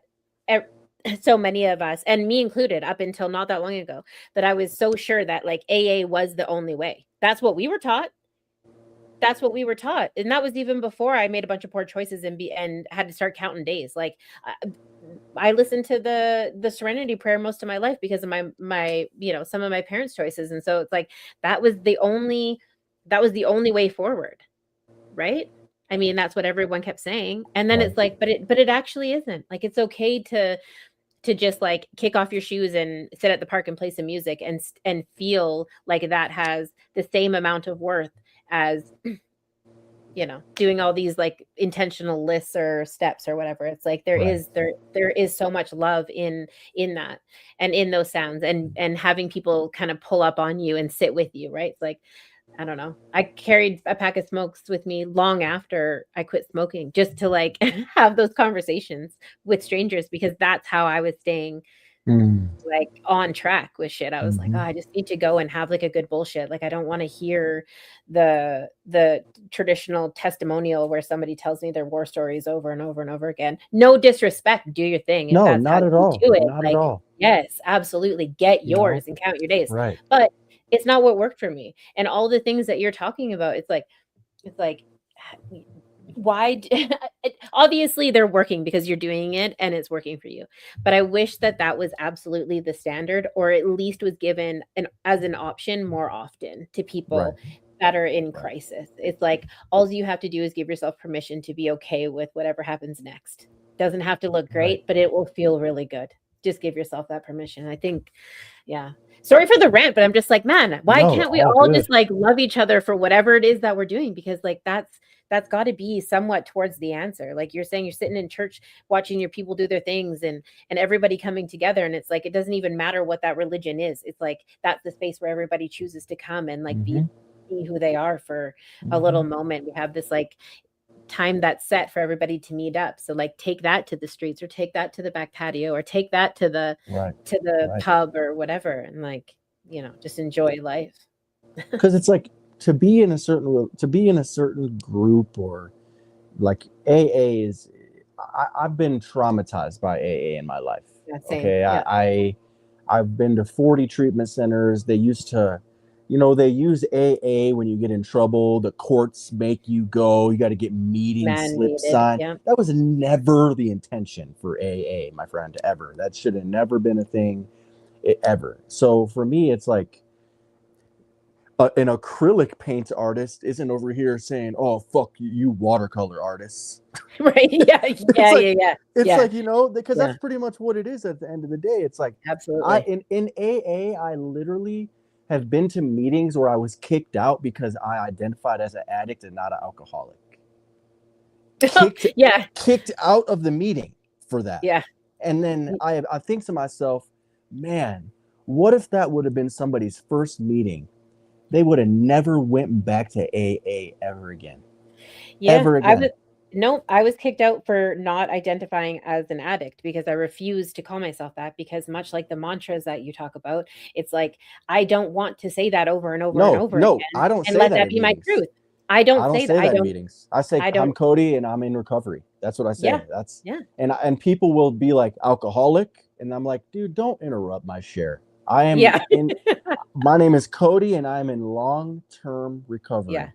so many of us, and me included, up until not that long ago, that I was so sure that like AA was the only way. That's what we were taught. That's what we were taught. And that was even before I made a bunch of poor choices and had to start counting days. Like I listened to the Serenity Prayer most of my life because of my some of my parents' choices. And so it's like that was the only way forward, right? I mean, that's what everyone kept saying. And then it's like, but it actually isn't. Like, it's okay to just like kick off your shoes and sit at the park and play some music and feel like that has the same amount of worth as doing all these like intentional lists or steps or whatever. It's like there is so much love in that, and in those sounds, and having people kind of pull up on you and sit with you, right? It's like, I don't know. I carried a pack of smokes with me long after I quit smoking, just to like have those conversations with strangers, because that's how I was staying like on track with shit. I was like, oh, I just need to go and have like a good bullshit. Like, I don't want to hear the traditional testimonial where somebody tells me their war stories over and over and over again. No disrespect, do your thing. If No, that's how not at you all. do it, Not at like, all. yes, absolutely, get You know? yours and count your days. Right. But it's not what worked for me. And all the things that you're talking about, it's like why obviously they're working because you're doing it and it's working for you, but I wish that that was absolutely the standard, or at least was given as an option more often to people that are in crisis. It's like all you have to do is give yourself permission to be okay with whatever happens next. Doesn't have to look great, but it will feel really good. Just give yourself that permission. I think, yeah. Sorry for the rant, but I'm just like, man, why can't we all just like love each other for whatever it is that we're doing? Because like that's got to be somewhat towards the answer. Like you're saying, you're sitting in church watching your people do their things and everybody coming together, and it's like it doesn't even matter what that religion is. It's like that's the space where everybody chooses to come and like be who they are for a little moment. We have this like time that's set for everybody to meet up. So like take that to the streets, or take that to the back patio, or take that to the pub or whatever, and like, you know, just enjoy life. Because it's like to be in a certain group, or like AA is, I've been traumatized by AA in my life. I've been to 40 treatment centers. They used to, you know, they use AA when you get in trouble. The courts make you go. You got to get meeting slip signed. That was never the intention for AA, my friend, ever. That should have never been a thing ever. So for me, it's like an acrylic paint artist isn't over here saying, "Oh, fuck you watercolor artists." Right? Yeah. It's like, you know, because that's pretty much what it is at the end of the day. It's like, absolutely. In AA, I literally have been to meetings where I was kicked out because I identified as an addict and not an alcoholic. Kicked out of the meeting for that. Yeah. And then I think to myself, man, what if that would have been somebody's first meeting? They would have never went back to AA ever again. Ever again. I was kicked out for not identifying as an addict because I refused to call myself that, because much like the mantras that you talk about, it's like, I don't want to say that over and over and over again. I don't and say let that be meetings. my truth. I don't say that in meetings. I say, I'm Cody and I'm in recovery. That's what I say. And people will be like, alcoholic, and I'm like, dude, don't interrupt my share. I am my name is Cody and I'm in long-term recovery.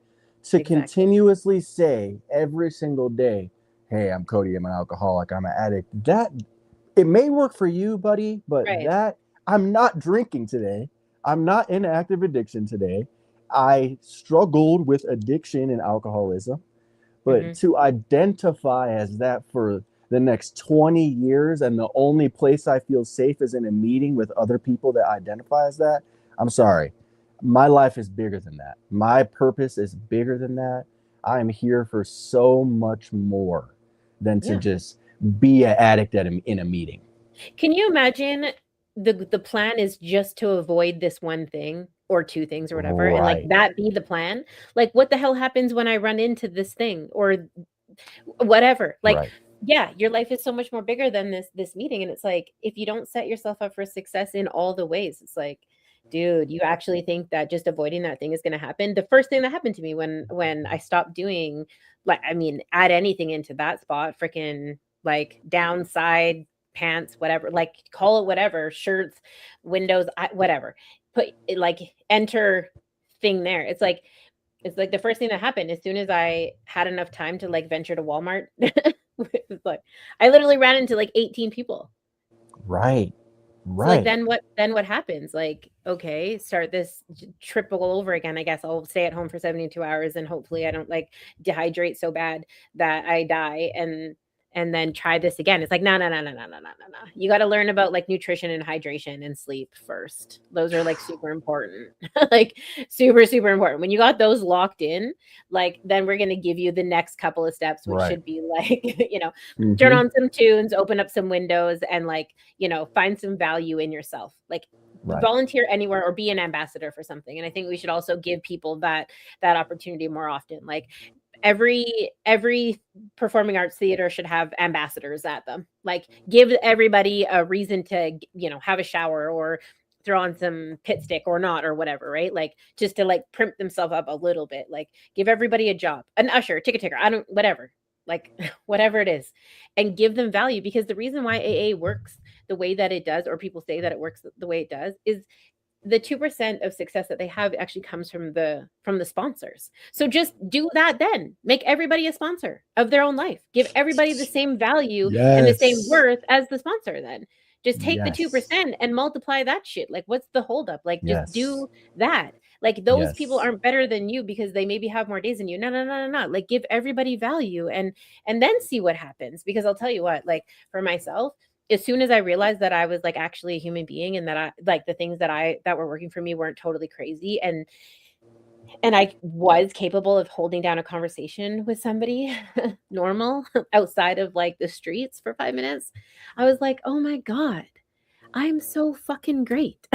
To continuously say every single day, hey, I'm Cody, I'm an alcoholic, I'm an addict, that it may work for you, buddy, but that I'm not drinking today. I'm not in active addiction today. I struggled with addiction and alcoholism, but to identify as that for the next 20 years and the only place I feel safe is in a meeting with other people that identify as that, I'm sorry. My life is bigger than that. My purpose is bigger than that. I am here for so much more than to just be an addict in a meeting. Can you imagine the plan is just to avoid this one thing or two things or whatever, and like that be the plan? Like, what the hell happens when I run into this thing or whatever? Like, your life is so much more bigger than this meeting. And it's like, if you don't set yourself up for success in all the ways, it's like, dude, you actually think that just avoiding that thing is going to happen? The first thing that happened to me when I stopped doing, like, I mean, add anything into that spot, freaking like downside pants, whatever, like call it whatever, shirts, windows, whatever, put it, like enter thing there. It's like the first thing that happened as soon as I had enough time to like venture to Walmart. It's like I literally ran into like 18 people. Right. So like then what happens? Like, okay, start this trip all over again. I guess I'll stay at home for 72 hours and hopefully I don't like dehydrate so bad that I die, and then try this again. It's like, no. You got to learn about like nutrition and hydration and sleep first. Those are like super important. Like super, super important. When you got those locked in, like then we're going to give you the next couple of steps, which should be like, you know, turn on some tunes, open up some windows, and like, you know, find some value in yourself. Like volunteer anywhere or be an ambassador for something. And I think we should also give people that opportunity more often. Like, every performing arts theater should have ambassadors at them. Like, give everybody a reason to, have a shower or throw on some pit stick or not or whatever, right? Like, just to like primp themselves up a little bit. Like, give everybody a job, an usher, ticket taker, I don't, whatever, like whatever it is, and give them value. Because the reason why AA works the way that it does, or people say that it works the way it does, is the 2% of success that they have actually comes from the sponsors. So just do that, then make everybody a sponsor of their own life. Give everybody the same value and the same worth as the sponsor. Then just take the 2% and multiply that shit. Like, what's the holdup? Like, just do that. Like, those people aren't better than you because they maybe have more days than you. No. Like, give everybody value and then see what happens. Because I'll tell you what, like, for myself, as soon as I realized that I was like actually a human being, and that I like the things that were working for me weren't totally crazy, and I was capable of holding down a conversation with somebody normal outside of like the streets for 5 minutes, I was like, oh my God, I'm so fucking great.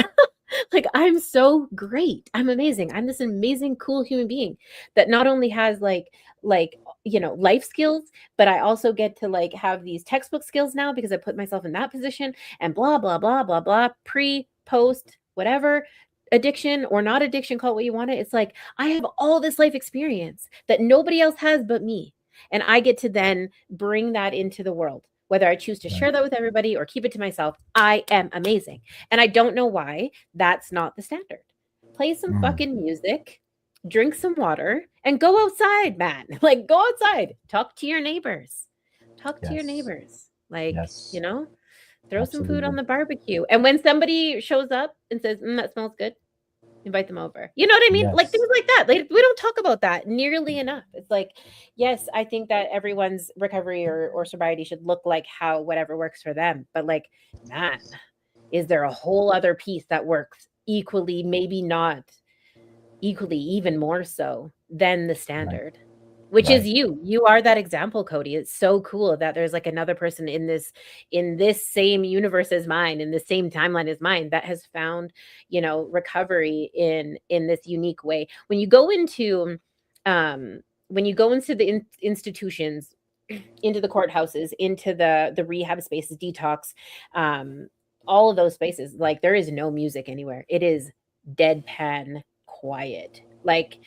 Like, I'm so great. I'm amazing. I'm this amazing, cool human being that not only has like life skills, but I also get to like have these textbook skills now because I put myself in that position, and blah, blah, blah, blah, blah, pre, post, whatever, addiction or not addiction, call it what you want it. It's like, I have all this life experience that nobody else has but me. And I get to then bring that into the world. Whether I choose to share that with everybody or keep it to myself, I am amazing. And I don't know why that's not the standard. Play some fucking music, drink some water, and go outside, man. Like, go outside. Talk to your neighbors. Talk to your neighbors. Like, throw some food on the barbecue. And when somebody shows up and says, that smells good, invite them over. You know what I mean? Like, things like that. Like, we don't talk about that nearly enough. It's like, yes, I think that everyone's recovery or sobriety should look like how whatever works for them. But like, man, is there a whole other piece that works equally, maybe not equally, even more so than the standard? Which is you are that example, Cody. It's so cool that there's like another person in this same universe as mine, in the same timeline as mine, that has found, recovery in this unique way. When you go into the institutions, into the courthouses, into the rehab spaces, detox, all of those spaces, like, there is no music anywhere. It is deadpan quiet. Like,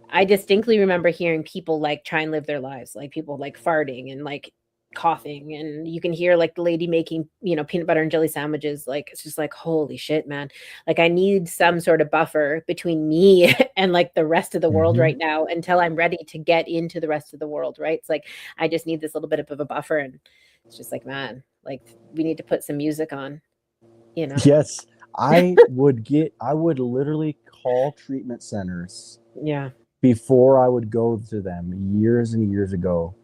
I distinctly remember hearing people like try and live their lives, like people like farting and like coughing, and you can hear like the lady making, peanut butter and jelly sandwiches. Like, it's just like, holy shit, man. Like, I need some sort of buffer between me and like the rest of the world right now until I'm ready to get into the rest of the world, right? It's like, I just need this little bit of a buffer, and it's just like, man, like, we need to put some music on, Yes. I would literally call treatment centers. Yeah. Before I would go to them years and years ago,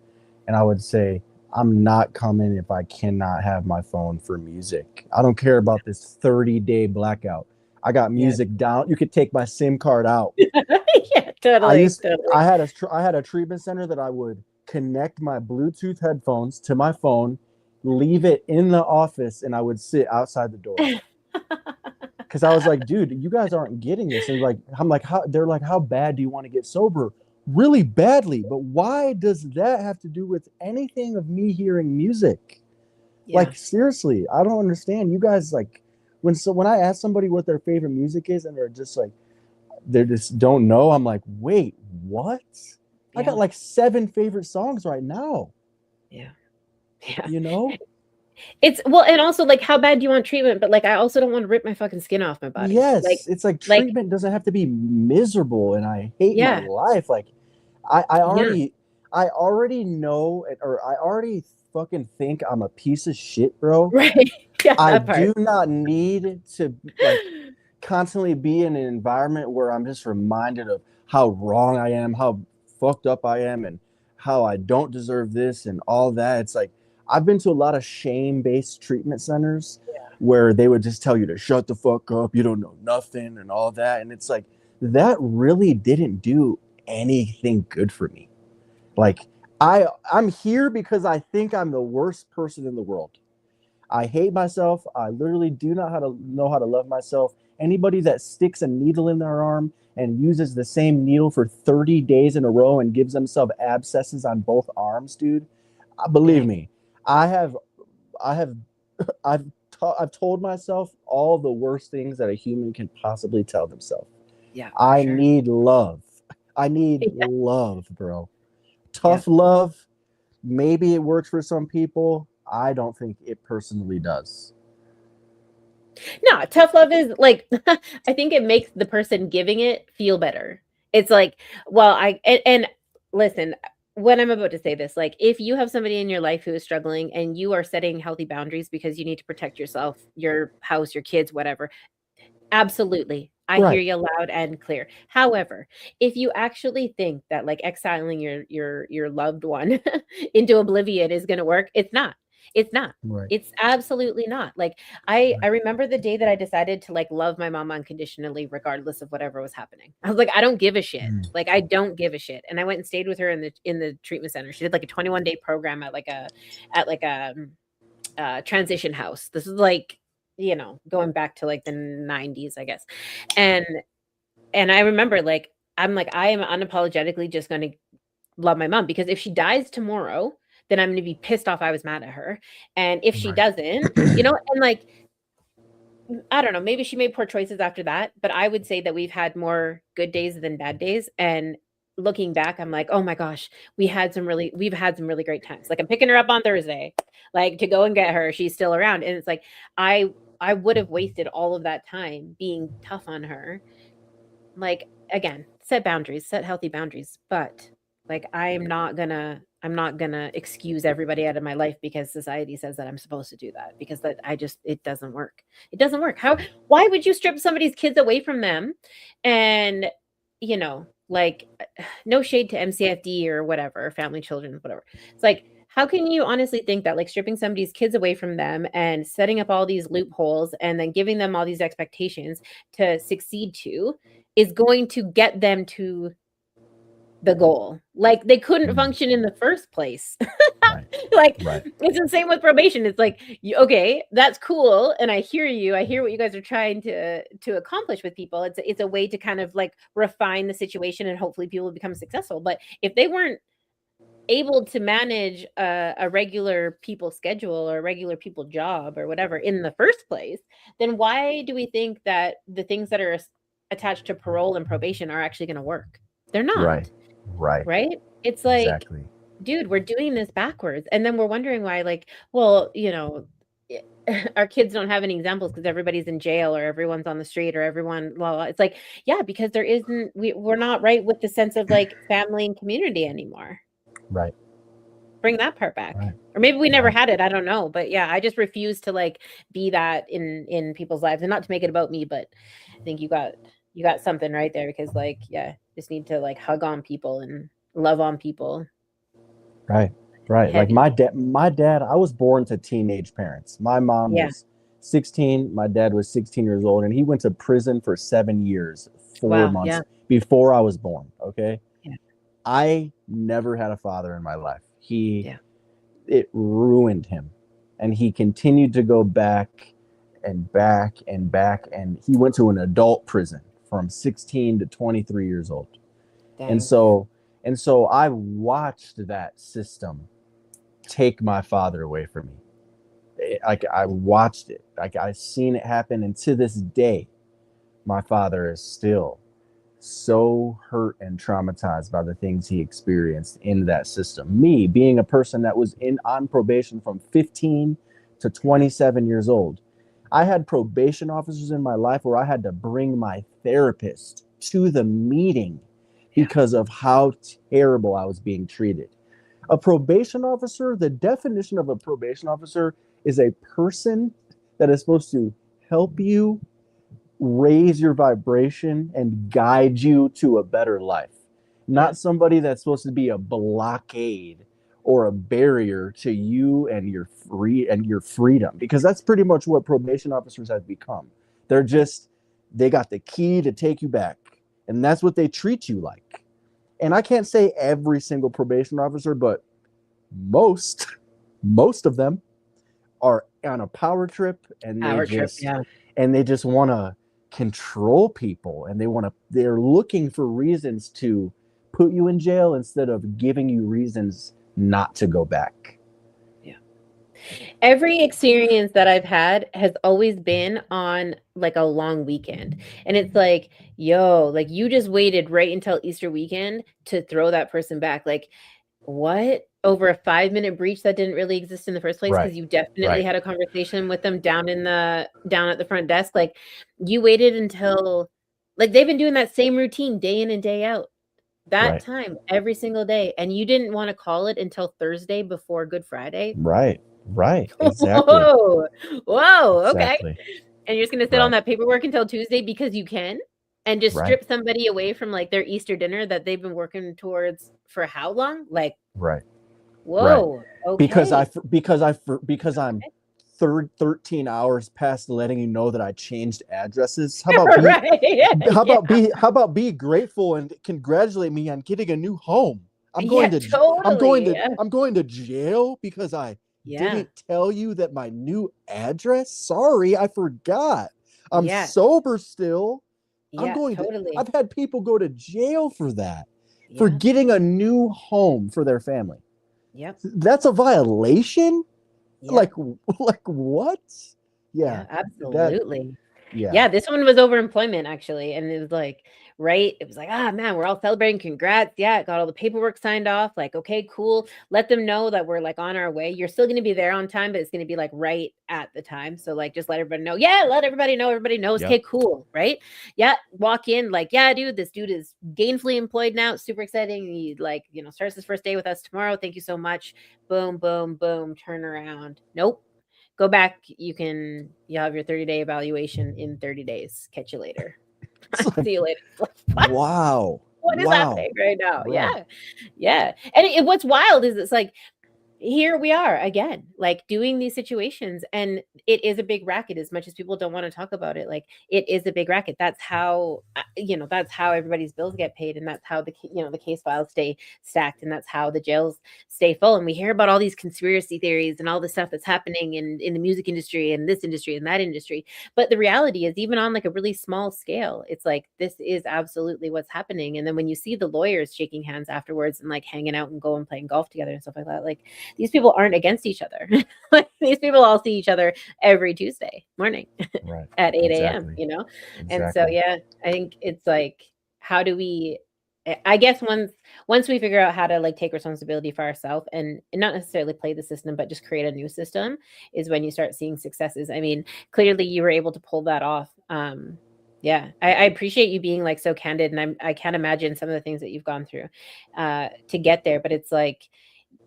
and I would say, I'm not coming if I cannot have my phone for music. I don't care about this 30-day blackout. I got music down. You could take my SIM card out. Yeah, totally. I had a treatment center that I would connect my Bluetooth headphones to my phone, leave it in the office, and I would sit outside the door. Because I was like, dude, you guys aren't getting this. And like, I'm like, how bad do you want to get sober? Really badly. But why does that have to do with anything of me hearing music? Yeah. Like, seriously, I don't understand. You guys, like, when I ask somebody what their favorite music is, and they just don't know, I'm like, wait, what? Yeah. I got like 7 favorite songs right now. Yeah. It's and also, like, how bad do you want treatment? But like, I also don't want to rip my fucking skin off my body. Yes, like, it's like treatment doesn't have to be miserable, and I hate my life. Like, I already know, or I already fucking think I'm a piece of shit, bro. Right. Yeah, I do not need to like constantly be in an environment where I'm just reminded of how wrong I am, how fucked up I am, and how I don't deserve this and all that. It's like, I've been to a lot of shame-based treatment centers where they would just tell you to shut the fuck up, you don't know nothing and all that. And it's like, that really didn't do anything good for me. Like, I'm here because I think I'm the worst person in the world. I hate myself. I literally do not know how to love myself. Anybody that sticks a needle in their arm and uses the same needle for 30 days in a row and gives himself abscesses on both arms, dude, believe me, I've told myself all the worst things that a human can possibly tell themselves. Yeah, I sure. need love. I need love, bro. Tough love. Maybe it works for some people. I don't think it personally does. No, tough love is like, I think it makes the person giving it feel better. It's like, well, and listen, when I'm about to say this, like, if you have somebody in your life who is struggling and you are setting healthy boundaries because you need to protect yourself, your house, your kids, whatever, absolutely. I hear you loud and clear. However, if you actually think that like exiling your loved one into oblivion is going to work, it's not. It's not. Right. It's absolutely not. Like I remember the day that I decided to like love my mom unconditionally regardless of whatever was happening. I was like, I don't give a shit. Like I don't give a shit. And I went and stayed with her in the treatment center. She did like a 21-day program at like a transition house. This is like, you know, going back to like the 90s, I guess. And I remember like, I'm like, I am unapologetically just going to love my mom, because if she dies tomorrow, then I'm going to be pissed off I was mad at her. And if she doesn't, you know, and like, I don't know, maybe she made poor choices after that, but I would say that we've had more good days than bad days. And looking back, I'm like, oh my gosh, we've had some really great times. Like I'm picking her up on Thursday, like to go and get her. She's still around. And it's like, I would have wasted all of that time being tough on her. Like, again, set boundaries, set healthy boundaries. But like, I'm not gonna excuse everybody out of my life because society says that I'm supposed to do that, because it doesn't work. It doesn't work. Why would you strip somebody's kids away from them? And, you know, like, no shade to MCFD or whatever, family, children, whatever. It's like, how can you honestly think that like stripping somebody's kids away from them and setting up all these loopholes and then giving them all these expectations to succeed to is going to get them to the goal? Like they couldn't function in the first place. It's the same with probation. It's like, okay, that's cool, and I hear you. I hear what you guys are trying to accomplish with people. It's a way to kind of like refine the situation, and hopefully people will become successful. But if they weren't able to manage a regular people schedule or a regular people job or whatever in the first place, then why do we think that the things that are attached to parole and probation are actually going to work? They're not. Right. It's like, exactly. Dude, we're doing this backwards. And then we're wondering why, like, well, you know, our kids don't have any examples because everybody's in jail or everyone's on the street or everyone, well, it's like, yeah, because we're not right with the sense of like family and community anymore. Right. Bring that part back. Right. Or maybe we never had it. I don't know. But yeah, I just refuse to like be that in people's lives. And not to make it about me, but I think you got something right there, because like, yeah, just need to like hug on people and love on people. Right. Like my dad, I was born to teenage parents. My mom was 16. My dad was 16 years old, and he went to prison for 7 years, 4 months before I was born. Okay. Yeah. I never had a father in my life. It ruined him, and he continued to go back and back and back. And he went to an adult prison from 16 to 23 years old. Dang. And so I watched that system take my father away from me. Like I watched it, like I seen it happen. And to this day, my father is still so hurt and traumatized by the things he experienced in that system. Me being a person that was on probation from 15 to 27 years old, I had probation officers in my life where I had to bring my therapist to the meeting because of how terrible I was being treated. A probation officer, the definition of a probation officer is a person that is supposed to help you raise your vibration and guide you to a better life. Not somebody that's supposed to be a blockade or a barrier to you and your freedom, because that's pretty much what probation officers have become. They got the key to take you back, and that's what they treat you like. And I can't say every single probation officer, but most of them are on a power trip, and they just want to control people, and they're looking for reasons to put you in jail instead of giving you reasons not to go back. Every experience that I've had has always been on like a long weekend. And it's like, yo, like you just waited right until Easter weekend to throw that person back. Like, what? Over a 5-minute breach that didn't really exist in the first place, because you definitely had a conversation with them down at the front desk. Like, you waited until, like, they've been doing that same routine day in and day out. That time every single day, and you didn't want to call it until Thursday before Good Friday. Right. Exactly. Whoa. Exactly. Okay. And you're just gonna sit on that paperwork until Tuesday because you can, and just strip somebody away from like their Easter dinner that they've been working towards for how long? Like, whoa. Okay. Because I'm 13 hours past letting you know that I changed addresses. How about be grateful and congratulate me on getting a new home? I'm going to jail because I didn't tell you that my new address. Sorry, I forgot. I'm sober still. I've had people go to jail for that, for getting a new home for their family. That's a violation. Like what? Yeah, absolutely. This one was overemployment actually, and it was like, it was like, man, we're all celebrating, congrats, got all the paperwork signed off, like, okay, cool, let them know that we're like on our way. You're still going to be there on time, but it's going to be like right at the time, so like just let everybody know. Everybody knows. Okay, cool, right? Walk in like, dude, this dude is gainfully employed now, super exciting. He like, starts his first day with us tomorrow, thank you so much. Boom, boom, boom, turn around. Nope. Go back. You'll have your 30-day evaluation in 30 days. Catch you later. See you later. Wow. What is happening right now? Yeah. And what's wild is it's like, here we are again, like doing these situations, and it is a big racket. As much as people don't want to talk about it, like it is a big racket. That's how that's how everybody's bills get paid, and that's how the case files stay stacked, and that's how the jails stay full. And we hear about all these conspiracy theories and all the stuff that's happening in the music industry and this industry and that industry, but the reality is, even on like a really small scale, it's like this is absolutely what's happening. And then when you see the lawyers shaking hands afterwards and like hanging out and going playing golf together and stuff like that, like these people aren't against each other. These people all see each other every Tuesday morning at 8 a.m., And so, I think it's like, how do we, I guess once we figure out how to like take responsibility for ourselves and not necessarily play the system, but just create a new system, is when you start seeing successes. I mean, clearly you were able to pull that off. I appreciate you being like so candid, and I can't imagine some of the things that you've gone through to get there, but it's like,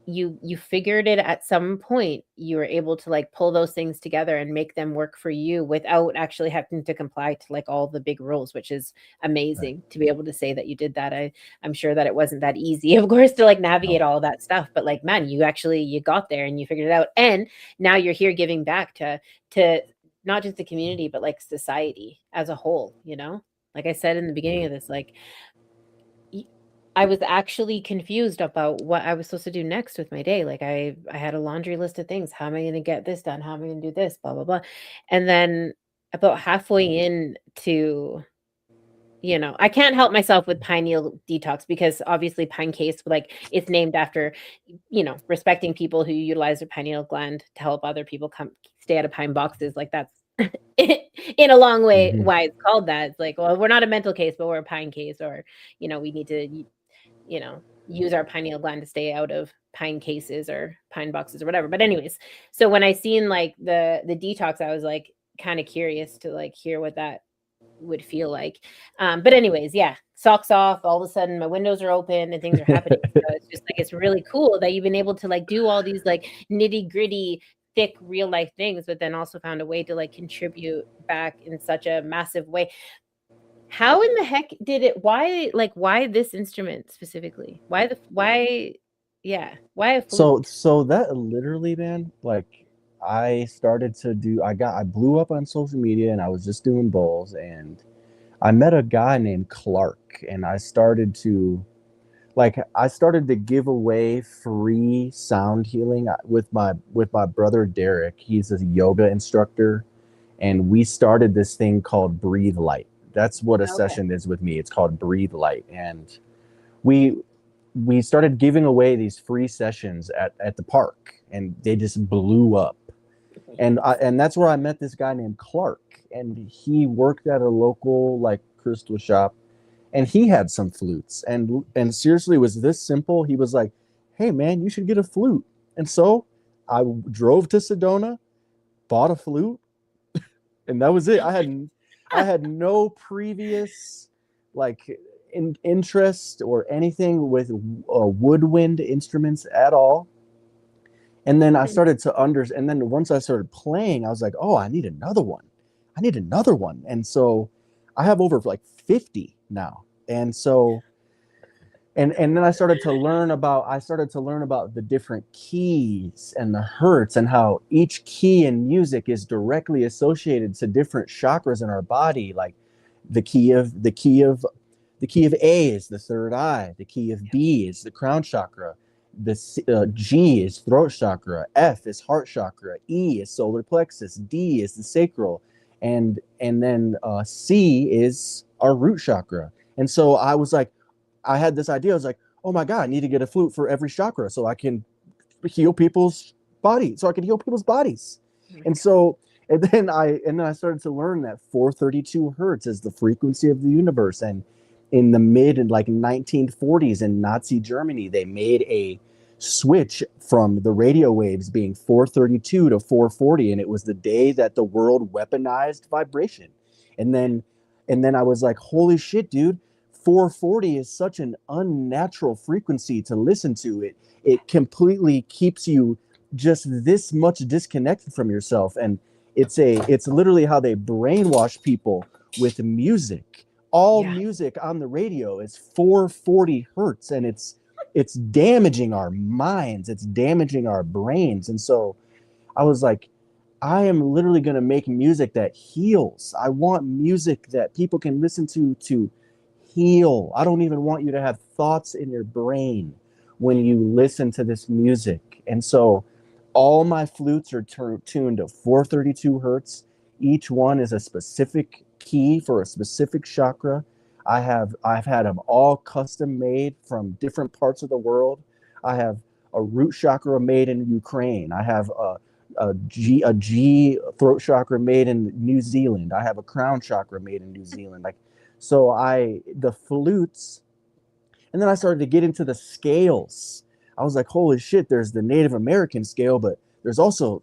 you figured it at some point. You were able to like pull those things together and make them work for you without actually having to comply to like all the big rules, which is amazing to be able to say that you did that. I'm sure that it wasn't that easy, of course, to like navigate all that stuff, but like, man, you got there and you figured it out, and now you're here giving back to not just the community, but like society as a whole. Like I said in the beginning of this, like, I was actually confused about what I was supposed to do next with my day. Like I had a laundry list of things. How am I going to get this done? How am I going to do this? Blah, blah, blah. And then about halfway into, I can't help myself with pineal detox, because obviously Pinecase, like it's named after, respecting people who utilize their pineal gland to help other people stay out of pine boxes. Like that's in a long way why it's called that. It's like, well, we're not a mental case, but we're a pine case, or, we need to use our pineal gland to stay out of pine cases or pine boxes or whatever. But anyways, so when I seen like the detox, I was like kind of curious to like hear what that would feel like. But anyways, socks off, all of a sudden my windows are open and things are happening. So it's just like, it's really cool that you've been able to like do all these like nitty gritty, thick real life things, but then also found a way to like contribute back in such a massive way. How in the heck did it? Why this instrument specifically? Why a flute? So that literally, man, like I blew up on social media, and I was just doing bowls, and I met a guy named Clark, and I started to give away free sound healing with my brother Derek. He's a yoga instructor, and we started this thing called Breathe Light. That's what a Okay. session is with me. It's called Breathe Light. And we started giving away these free sessions at the park, and they just blew up. And that's where I met this guy named Clark, and he worked at a local like crystal shop, and he had some flutes, and seriously, it was this simple. He was like, "Hey man, you should get a flute." And so I drove to Sedona, bought a flute, and that was it. I had no previous like interest or anything with woodwind instruments at all. And then I started to and then once I started playing, I was like, oh, I need another one. And so I have over like 50 now. And so, and then I started to learn about the different keys and the hertz, and how each key in music is directly associated to different chakras in our body. Like the key of A is the third eye. The key of B is the crown chakra. The G is throat chakra. F is heart chakra. E is solar plexus. D is the sacral, and then C is our root chakra. And so I was like, I had this idea. I was like, oh my God, I need to get a flute for every chakra so I can heal people's bodies. And so, and then I started to learn that 432 hertz is the frequency of the universe. And in the mid and like 1940s in Nazi Germany, they made a switch from the radio waves being 432 to 440, and it was the day that the world weaponized vibration. And then I was like, holy shit, dude, 440 is such an unnatural frequency to listen to. It completely keeps you just this much disconnected from yourself. And it's literally how they brainwash people with music. All music on the radio is 440 hertz, and it's damaging our minds, it's damaging our brains. And so I was like, I am literally going to make music that heals. I want music that people can listen to heal. I don't even want you to have thoughts in your brain when you listen to this music. And so all my flutes are tuned to 432 hertz. Each one is a specific key for a specific chakra. I've had them all custom made from different parts of the world. I have a root chakra made in Ukraine. I have a G throat chakra made in New Zealand. I have a crown chakra made in New Zealand. Like, so the flutes, and then I started to get into the scales. I was like, holy shit, there's the Native American scale, but there's also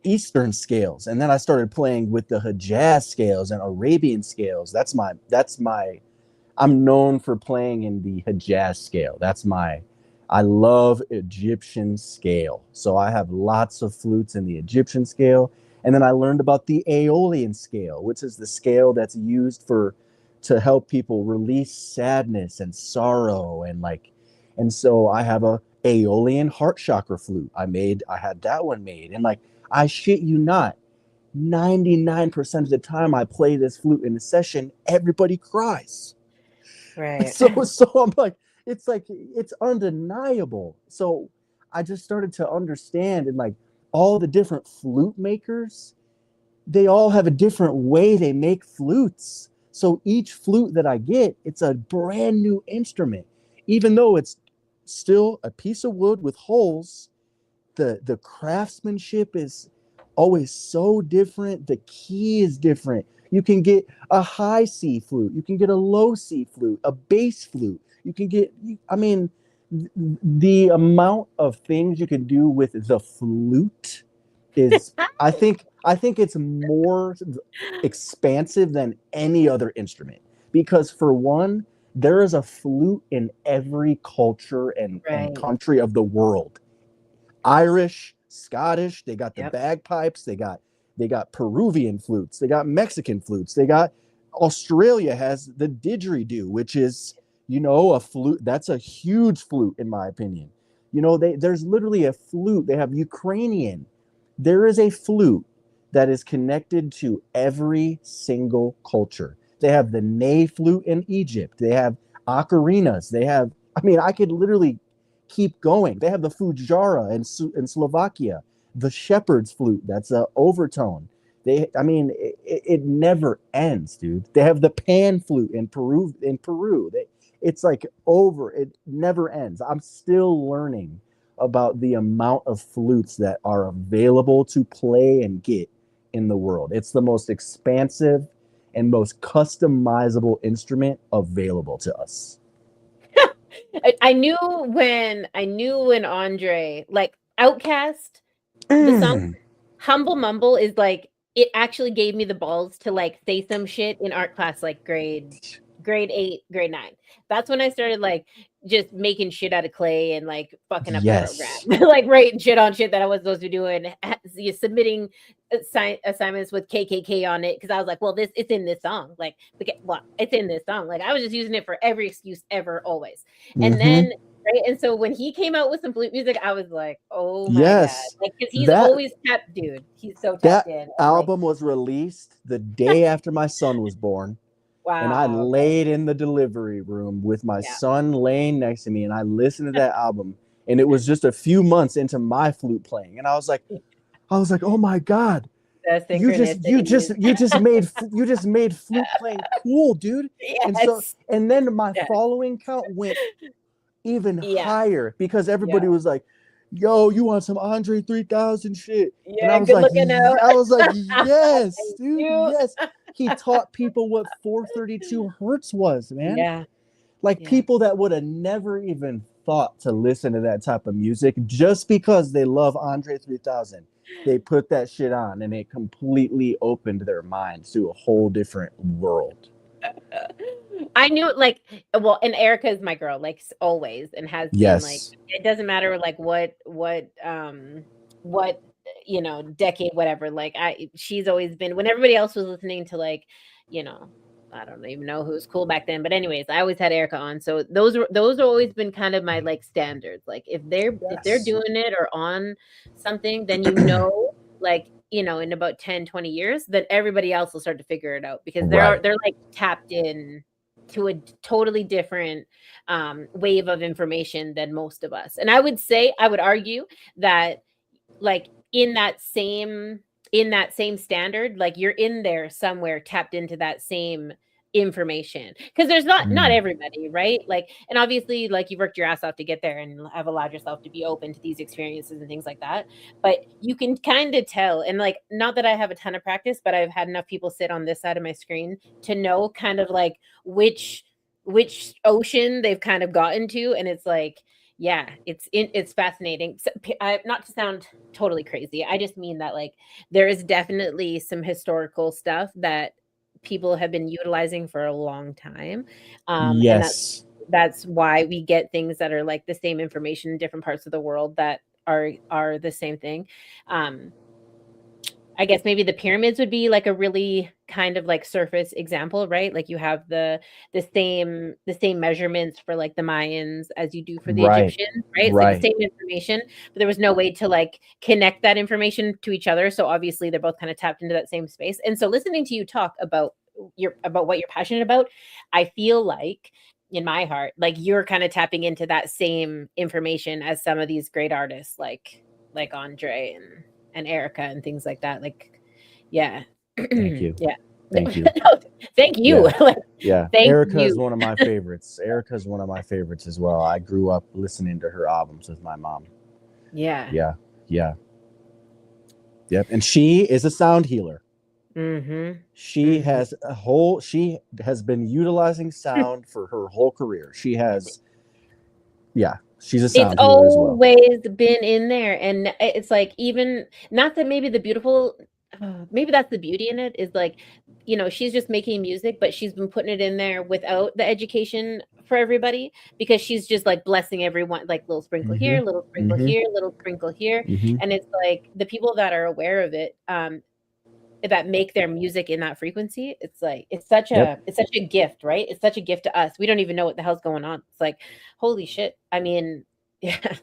Eastern scales. And then I started playing with the Hijaz scales and Arabian scales. I'm known for playing in the Hijaz scale. I love Egyptian scale. So I have lots of flutes in the Egyptian scale. And then I learned about the Aeolian scale, which is the scale that's used to help people release sadness and sorrow. And so I have a Aeolian heart chakra flute. I had that one made. And like, I shit you not, 99% of the time I play this flute in a session, everybody cries. Right. So I'm like, it's undeniable. So I just started to understand, and like all the different flute makers, they all have a different way they make flutes. So each flute that I get, it's a brand new instrument, even though it's still a piece of wood with holes. The craftsmanship is always so different. The key is different. You can get a high C flute. You can get a low C flute, a bass flute. You can get, I mean, the amount of things you can do with the flute is, I think it's more expansive than any other instrument. Because for one, there is a flute in every culture and country of the world. Irish, Scottish, they got the bagpipes, they got Peruvian flutes, they got Mexican flutes, Australia has the didgeridoo, which is, a flute. That's a huge flute in my opinion. There's literally a flute. They have Ukrainian. There is a flute that is connected to every single culture. They have the ney flute in Egypt. They have ocarinas. I could literally keep going. They have the fujara in Slovakia, the shepherd's flute, that's an overtone. It never ends, dude. They have the pan flute in Peru. It's like over. It never ends. I'm still learning about the amount of flutes that are available to play and get in the world. It's the most expansive and most customizable instrument available to us. I knew when Andre, like Outcast, the song Humble Mumble is like, it actually gave me the balls to like say some shit in art class, like grade 8, grade 9. That's when I started like just making shit out of clay and like fucking up the program, like writing shit on shit that I wasn't supposed to be doing, submitting assignments with KKK on it because I was like, well, it's in this song, like, it's in this song. Like I was just using it for every excuse ever, always. And then right, and so when he came out with some flute music, I was like, oh my god, like because he's always tapped, dude. He's so tapped in. That album was released the day after my son was born. Wow. And I laid in the delivery room with my son laying next to me, and I listened to that album. And it was just a few months into my flute playing, and I was like, oh my god, you just made flute playing cool, dude. Yes. And then my following count went even higher because everybody was like, yo, you want some Andre 3000 shit? Yeah, and I was like, yes, dude, yes. He taught people what 432 hertz was, man. Yeah. Like people that would have never even thought to listen to that type of music just because they love Andre 3000. They put that shit on and it completely opened their minds to a whole different world. I knew it, like, well, and Erica is my girl, like always, and has been like, it doesn't matter like what decade, whatever. Like she's always been, when everybody else was listening to like, I don't even know who was cool back then, but anyways, I always had Erica on. So those have always been kind of my like standards. Like if they're doing it or on something, then like in about 10-20 years, then everybody else will start to figure it out because they're like tapped in to a totally different wave of information than most of us. And I would argue that like in that same standard, like you're in there somewhere tapped into that same information because there's not everybody, right? Like, and obviously like you've worked your ass off to get there and have allowed yourself to be open to these experiences and things like that, but you can kind of tell. And like, not that I have a ton of practice, but I've had enough people sit on this side of my screen to know kind of like which ocean they've kind of gotten to. And it's like, yeah, it's fascinating. So, not to sound totally crazy, I just mean that like there is definitely some historical stuff that people have been utilizing for a long time. Yes. And that's why we get things that are like the same information in different parts of the world that are the same thing. I guess maybe the pyramids would be like a really kind of like surface example, right? Like you have the same measurements for like the Mayans as you do for the Egyptians, right? It's like the same information, but there was no way to like connect that information to each other. So obviously they're both kind of tapped into that same space. And so listening to you talk about what you're passionate about, I feel like in my heart, like you're kind of tapping into that same information as some of these great artists like Andre and Erica and things like that. Like, yeah. Thank you. Yeah. Thank you. Thank you. Yeah. Erica is one of my favorites. Erica is one of my favorites as well. I grew up listening to her albums with my mom. Yeah. Yeah. Yep. And she is a sound healer. Mm-hmm. She has been utilizing sound for her whole career. She's a sound healer as well. It's always been in there. And it's like, even not that maybe maybe that's the beauty in it is like, she's just making music, but she's been putting it in there without the education for everybody because she's just like blessing everyone, like little sprinkle here, little sprinkle here, little sprinkle here. And it's like the people that are aware of it, that make their music in that frequency, it's like it's such a gift, right? It's such a gift to us. We don't even know what the hell's going on. It's like, holy shit. I mean, Yeah.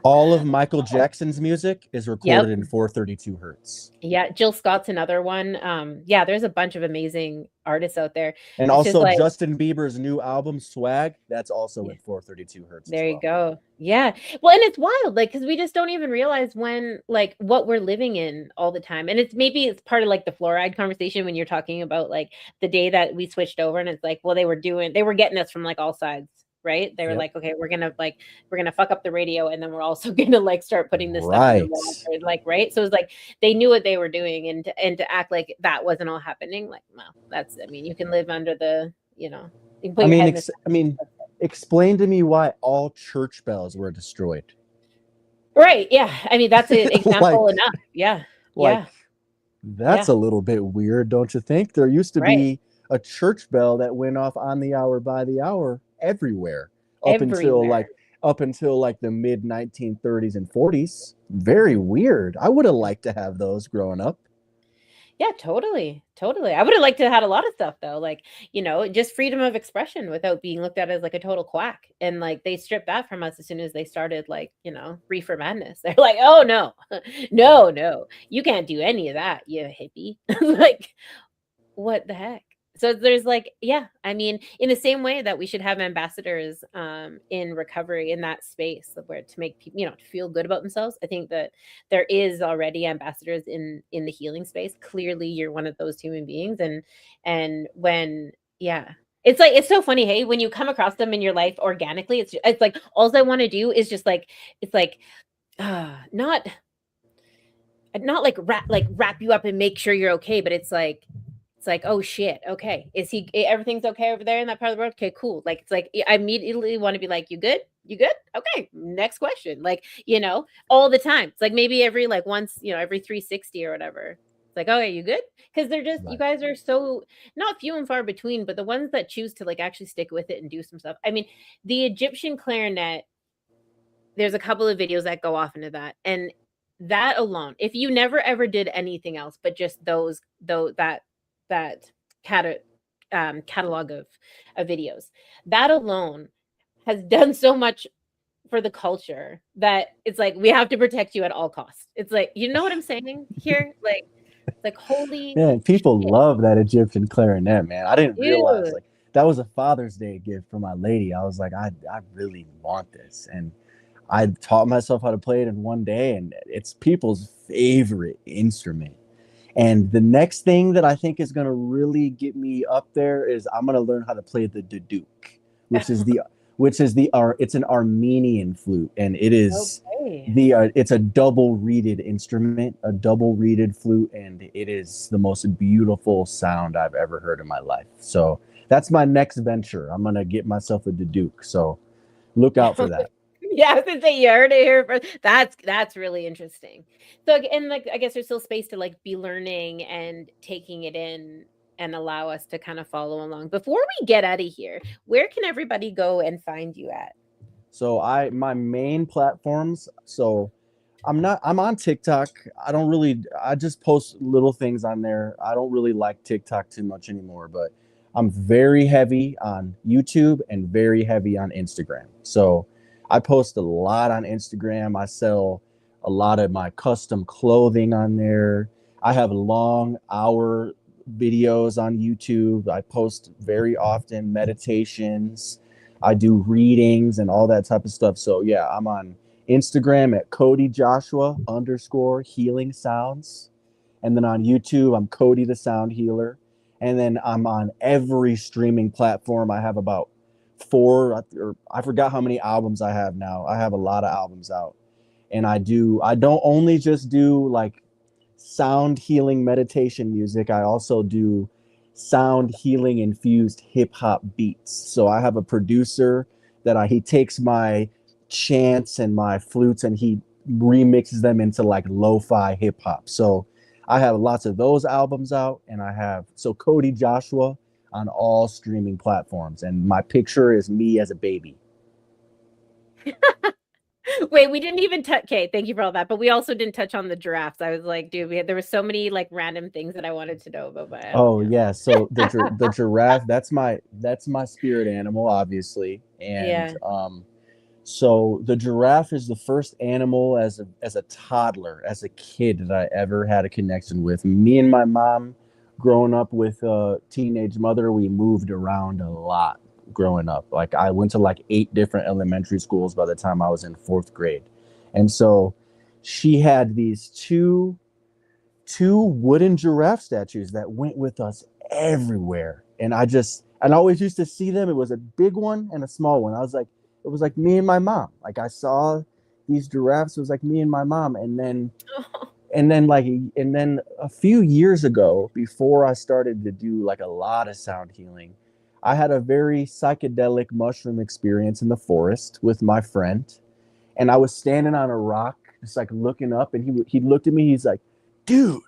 All of Michael Jackson's music is recorded in 432 hertz. Yeah, Jill Scott's another one. Yeah, there's a bunch of amazing artists out there. And It's just also like, Justin Bieber's new album Swag, that's also yeah, in 432 hertz as there you well. go. Yeah. Well, and it's wild, like, because we just don't even realize when, like, what we're living in all the time. And it's part of like the fluoride conversation when you're talking about like the day that we switched over, and it's like, well, they were getting us from like all sides, right? They were Yep. like, okay, we're gonna fuck up the radio, and then we're also gonna like start putting this stuff in the Right. water, like, right? So it's like they knew what they were doing, and to act like that wasn't all happening, like, well, you can live under the, you can put I your mean, head in the explain to me why all church bells were destroyed. right. Yeah. I mean, that's an example enough. Yeah. Like, Yeah. that's a little bit weird, don't you think? There used to Right. be a church bell that went off on the hour, by the hour, everywhere up until the mid 1930s and 40s. Very weird. I would have liked to have those growing up. Yeah, totally. Totally. I would have liked to have had a lot of stuff though, like, just freedom of expression without being looked at as like a total quack. And like they stripped that from us as soon as they started, like, reefer madness. They're like, oh no, no, you can't do any of that, you hippie. Like, what the heck? So there's like, yeah, I mean, in the same way that we should have ambassadors in recovery in that space where to make people, to feel good about themselves. I think that there is already ambassadors in the healing space. Clearly, you're one of those human beings, and when, yeah, it's so funny. Hey, when you come across them in your life organically, it's like all I want to do is just like, it's like, not like wrap you up and make sure you're okay, but it's like, oh shit, okay, everything's okay over there in that part of the world? Okay, cool. Like, it's like I immediately want to be like, you good, okay, next question. Like, all the time. It's like maybe every like once, every 360 or whatever. It's like, okay, you good? Because they're just, you guys are so not few and far between, but the ones that choose to like actually stick with it and do some stuff. I mean, the Egyptian clarinet, there's a couple of videos that go off into that, and that alone, if you never ever did anything else but just that catalog of videos, that alone has done so much for the culture that it's like we have to protect you at all costs. It's like, you know what I'm saying here? Like, it's like, holy and people shit. love that Egyptian clarinet, man. I didn't realize like that was a Father's Day gift for my lady. I was like, I really want this, and I taught myself how to play it in one day, and it's people's favorite instrument. And the next thing that I think is going to really get me up there is I'm going to learn how to play the duduk, it's an Armenian flute, and it is it's a double reeded instrument, a double reeded flute, and it is the most beautiful sound I've ever heard in my life. So that's my next venture. I'm going to get myself a duduk. So look out for that. Yeah, I was gonna say, you heard it here first. That's really interesting. So, and like, I guess there's still space to like be learning and taking it in and allow us to kind of follow along. Before we get out of here, where can everybody go and find you at? So my main platforms. So I'm on TikTok. I just post little things on there. I don't really like TikTok too much anymore, but I'm very heavy on YouTube and very heavy on Instagram. So I post a lot on Instagram. I sell a lot of my custom clothing on there. I have long hour videos on YouTube. I post very often meditations. I do readings and all that type of stuff. So yeah, I'm on Instagram at Cody Joshua _ healing sounds. And then on YouTube, I'm Cody the Sound Healer. And then I'm on every streaming platform. I have about 4, or I forgot how many albums I have now. I have a lot of albums out. And I don't only just do like sound healing meditation music. I also do sound healing infused hip hop beats. So I have a producer that he takes my chants and my flutes and he remixes them into like lo-fi hip hop. So I have lots of those albums out, and so Cody Joshua on all streaming platforms, and my picture is me as a baby. Wait, we didn't even touch. Okay, thank you for all that, but we also didn't touch on the giraffes. I was like, dude, there were so many like random things that I wanted to know about. Yeah, so the giraffe, that's my spirit animal, obviously, and So the giraffe is the first animal as a toddler, as a kid, that I ever had a connection with. Me and my mom, growing up with a teenage mother, we moved around a lot growing up. Like I went to like 8 different elementary schools by the time I was in 4th grade. And so she had these two wooden giraffe statues that went with us everywhere. And I always used to see them. It was a big one and a small one. It was like me and my mom. Like I saw these giraffes. It was like me and my mom. And then a few years ago, before I started to do like a lot of sound healing, I had a very psychedelic mushroom experience in the forest with my friend. And I was standing on a rock, just like looking up, and he looked at me. He's like, "Dude,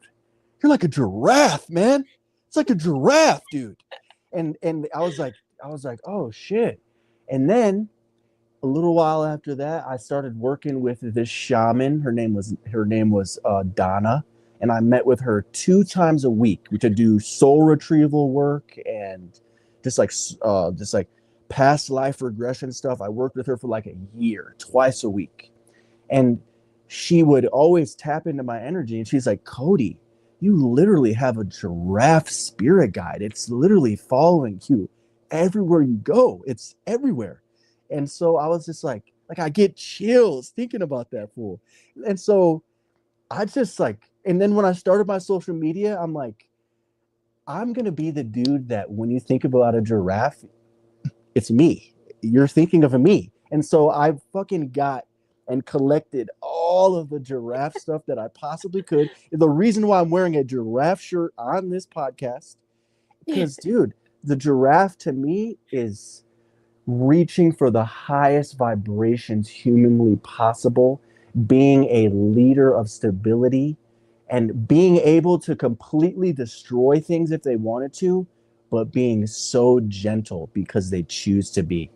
you're like a giraffe, man. It's like a giraffe, dude." And I was like, "Oh shit." And then a little while after that, I started working with this shaman. Her name was Donna, and I met with her 2 times a week to do soul retrieval work and just like past life regression stuff. I worked with her for like a year, twice a week, and she would always tap into my energy, and she's like, "Cody, you literally have a giraffe spirit guide. It's literally following you everywhere you go. It's everywhere." And so I was just like I get chills thinking about that fool. And so I just and then when I started my social media, I'm like, I'm going to be the dude that when you think about a giraffe, it's me. You're thinking of me. And so I fucking got and collected all of the giraffe stuff that I possibly could. The reason why I'm wearing a giraffe shirt on this podcast, because dude, the giraffe to me is reaching for the highest vibrations humanly possible, being a leader of stability, and being able to completely destroy things if they wanted to, but being so gentle because they choose to be.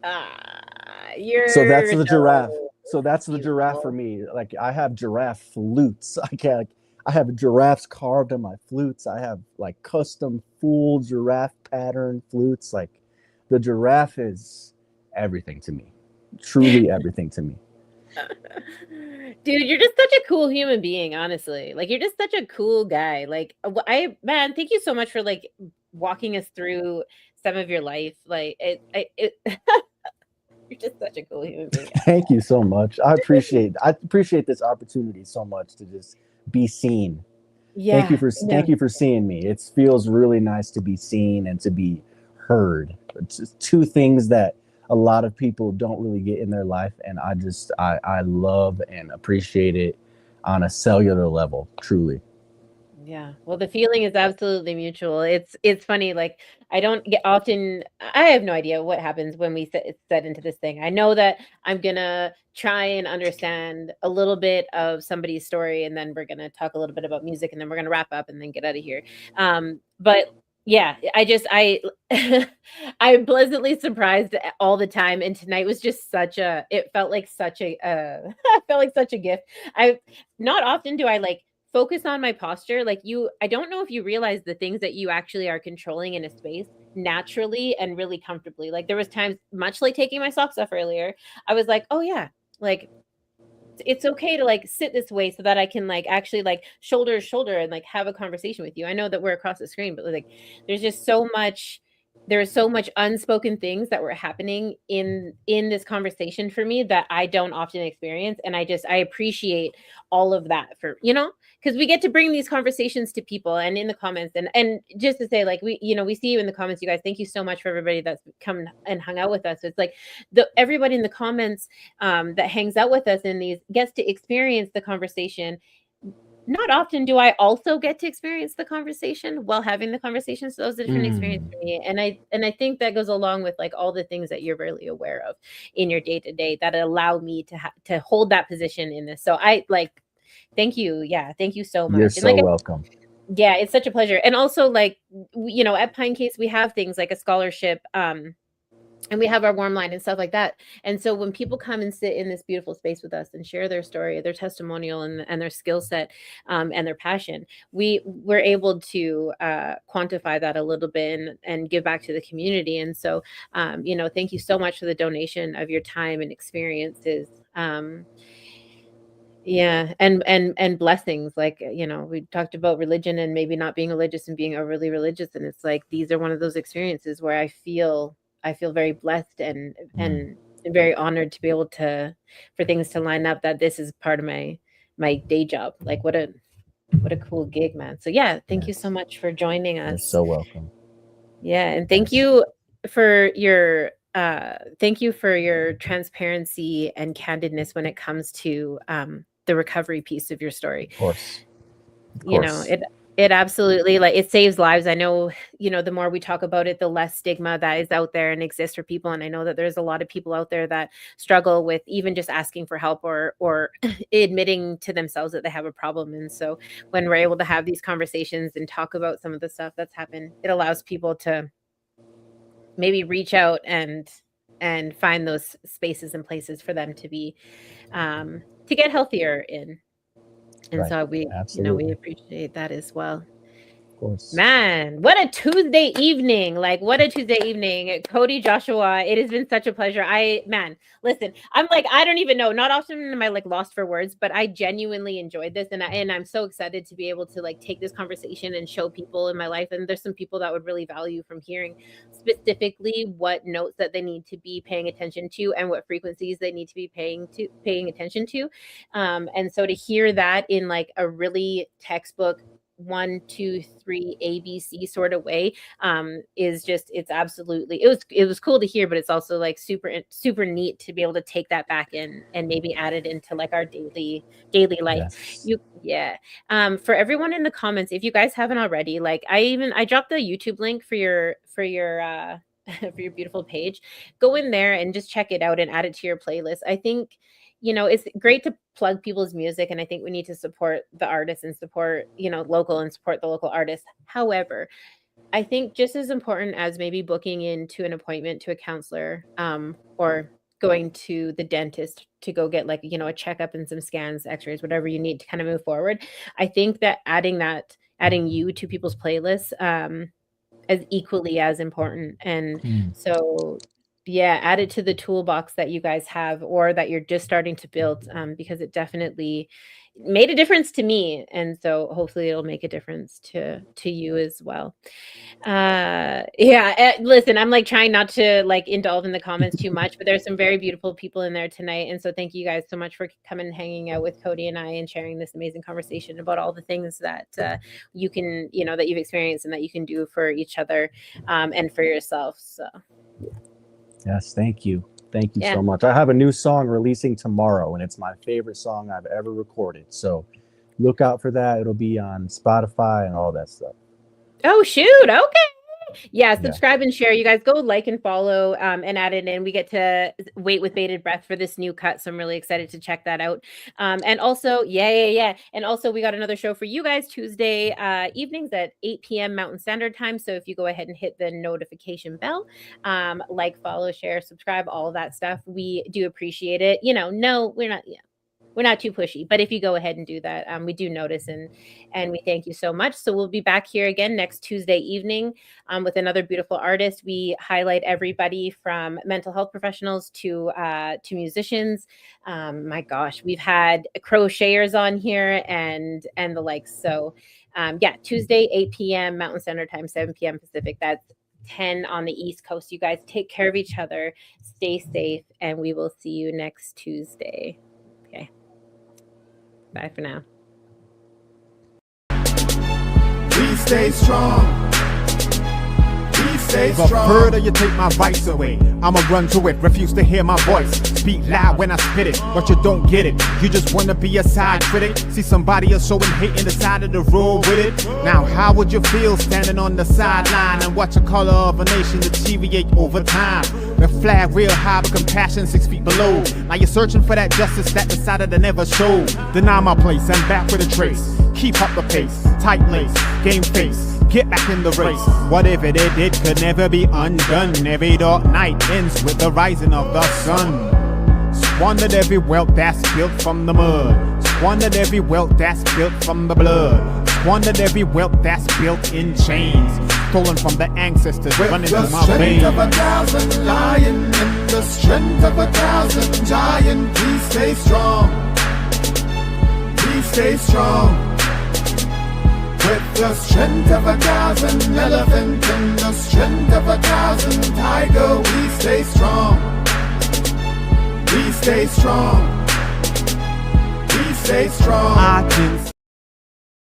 So that's the giraffe. So that's the giraffe for me. Like I have giraffe flutes. I have giraffes carved on my flutes. I have like custom full giraffe pattern flutes. Like the giraffe is everything to me. Truly everything to me. Dude, you're just such a cool human being, honestly. Like you're just such a cool guy. Like thank you so much for like walking us through some of your life. Like it you're just such a cool human being. Thank you so much. I appreciate this opportunity so much to just be seen. Yeah. Thank you for seeing me. It feels really nice to be seen and to be heard. It's just 2 things that a lot of people don't really get in their life, and I love and appreciate it on a cellular level, truly. Yeah. Well, the feeling is absolutely mutual. It's funny. Like I don't get often. I have no idea what happens when we set into this thing. I know that I'm gonna try and understand a little bit of somebody's story, and then we're gonna talk a little bit about music, and then we're gonna wrap up and then get out of here. But yeah, I'm pleasantly surprised all the time, and tonight was just it felt like such a I felt like such a gift. Not often do I like focus on my posture. Like I don't know if you realize the things that you actually are controlling in a space naturally and really comfortably. Like there was times, much like taking my socks off earlier, I was like, oh yeah, like it's okay to like sit this way so that I can like actually like shoulder to shoulder and like have a conversation with you. I know that we're across the screen, but like there's so much unspoken things that were happening in this conversation for me that I don't often experience. And I appreciate all of that because we get to bring these conversations to people and in the comments and just to say like we see you in the comments, you guys. Thank you so much for everybody that's come and hung out with us. It's like everybody in the comments that hangs out with us in these gets to experience the conversation. Not often do I also get to experience the conversation while having the conversation. So those are different experiences for me. And I think that goes along with like all the things that you're really aware of in your day to day that allow me to hold that position in this. So I like, thank you. Yeah. Thank you so much. You're so welcome. Yeah. It's such a pleasure. And also like, at Pinecase, we have things like a scholarship, and we have our warm line and stuff like that. And so when people come and sit in this beautiful space with us and share their story, their testimonial, and their skill set, and their passion, we're able to quantify that a little bit and give back to the community. And so, thank you so much for the donation of your time and experiences. Yeah, and blessings. Like, we talked about religion and maybe not being religious and being overly religious, and it's like these are one of those experiences where I feel very blessed and very honored to be able for things to line up, that this is part of my day job. Like, what a cool gig, man. So yeah, thank you so much for joining us. You're so welcome. Yeah, and thank you for your transparency and candidness when it comes to the recovery piece of your story. Of course. It absolutely, like, it saves lives. I know, the more we talk about it, the less stigma that is out there and exists for people. And I know that there's a lot of people out there that struggle with even just asking for help or admitting to themselves that they have a problem. And so when we're able to have these conversations and talk about some of the stuff that's happened, it allows people to maybe reach out and find those spaces and places for them to be to get healthier in. And so we appreciate that as well. Of course. Man, what a Tuesday evening. Like, what a Tuesday evening. Cody Joshua, it has been such a pleasure. Listen, I'm like, I don't even know. Not often am I like lost for words, but I genuinely enjoyed this. And I'm so excited to be able to like take this conversation and show people in my life. And there's some people that would really value from hearing specifically what notes that they need to be paying attention to and what frequencies they need to be paying attention to. And so to hear that in like a really textbook 1, 2, 3 ABC sort of way is just, it's absolutely, it was cool to hear, but it's also like super neat to be able to take that back in and maybe add it into like our daily life. Yes. For everyone in the comments, if you guys haven't already, like I dropped the YouTube link for your for your beautiful page. Go in there and just check it out and add it to your playlist. I think it's great to plug people's music, and I think we need to support the artists and support, local and support the local artists. However, I think just as important as maybe booking into an appointment to a counselor, or going to the dentist to go get like, a checkup and some scans, x-rays, whatever you need to kind of move forward. I think that adding you to people's playlists, is equally as important. And so yeah, add it to the toolbox that you guys have or that you're just starting to build, because it definitely made a difference to me. And so hopefully it'll make a difference to you as well. Listen, I'm like trying not to like indulge in the comments too much, but there's some very beautiful people in there tonight. And so thank you guys so much for coming and hanging out with Cody and I and sharing this amazing conversation about all the things that you can, that you've experienced and that you can do for each other, and for yourself. So. Yes, thank you. Thank you so much. I have a new song releasing tomorrow, and it's my favorite song I've ever recorded. So look out for that. It'll be on Spotify and all that stuff. Oh, shoot. Okay. Yeah, subscribe and share. You guys go like and follow, and add it in. We get to wait with bated breath for this new cut, so I'm really excited to check that out. And also, and also we got another show for you guys Tuesday evenings at 8 p.m. Mountain Standard Time. So if you go ahead and hit the notification bell, like, follow, share, subscribe, all of that stuff, we do appreciate it. No, we're not too pushy, but if you go ahead and do that, we do notice and we thank you so much. So we'll be back here again next Tuesday evening with another beautiful artist. We highlight everybody from mental health professionals to musicians. My gosh, we've had crocheters on here and the likes. So Tuesday, 8 p.m. Mountain Standard Time, 7 p.m. Pacific. That's 10 on the East Coast. You guys take care of each other, stay safe, and we will see you next Tuesday. Okay. Bye for now. Please stay strong. The further you take my rights away, I'ma run to it, refuse to hear my voice. Speak loud when I spit it, but you don't get it. You just wanna be a side critic. See somebody else showing hate in the side of the road with it. Now how would you feel standing on the sideline and watch the color of a nation deteriorate over time? The flag real high, but compassion 6 feet below. Now you're searching for that justice that the side of the never showed. Deny my place, I'm back with a trace. Keep up the pace, tight lace, game face. get back in the race. Whatever they did could never be undone. Every dark night ends with the rising of the sun. Squandered every wealth that's built from the mud. Squandered every wealth that's built from the blood. Squandered every wealth that's built in chains. Stolen from the ancestors running through my veins. With the strength of 1,000 lion and the strength of 1,000 giant, please stay strong. Please stay strong. With the strength of 1,000 elephant and the strength of 1,000 tiger, we stay strong. We stay strong. We stay strong. I can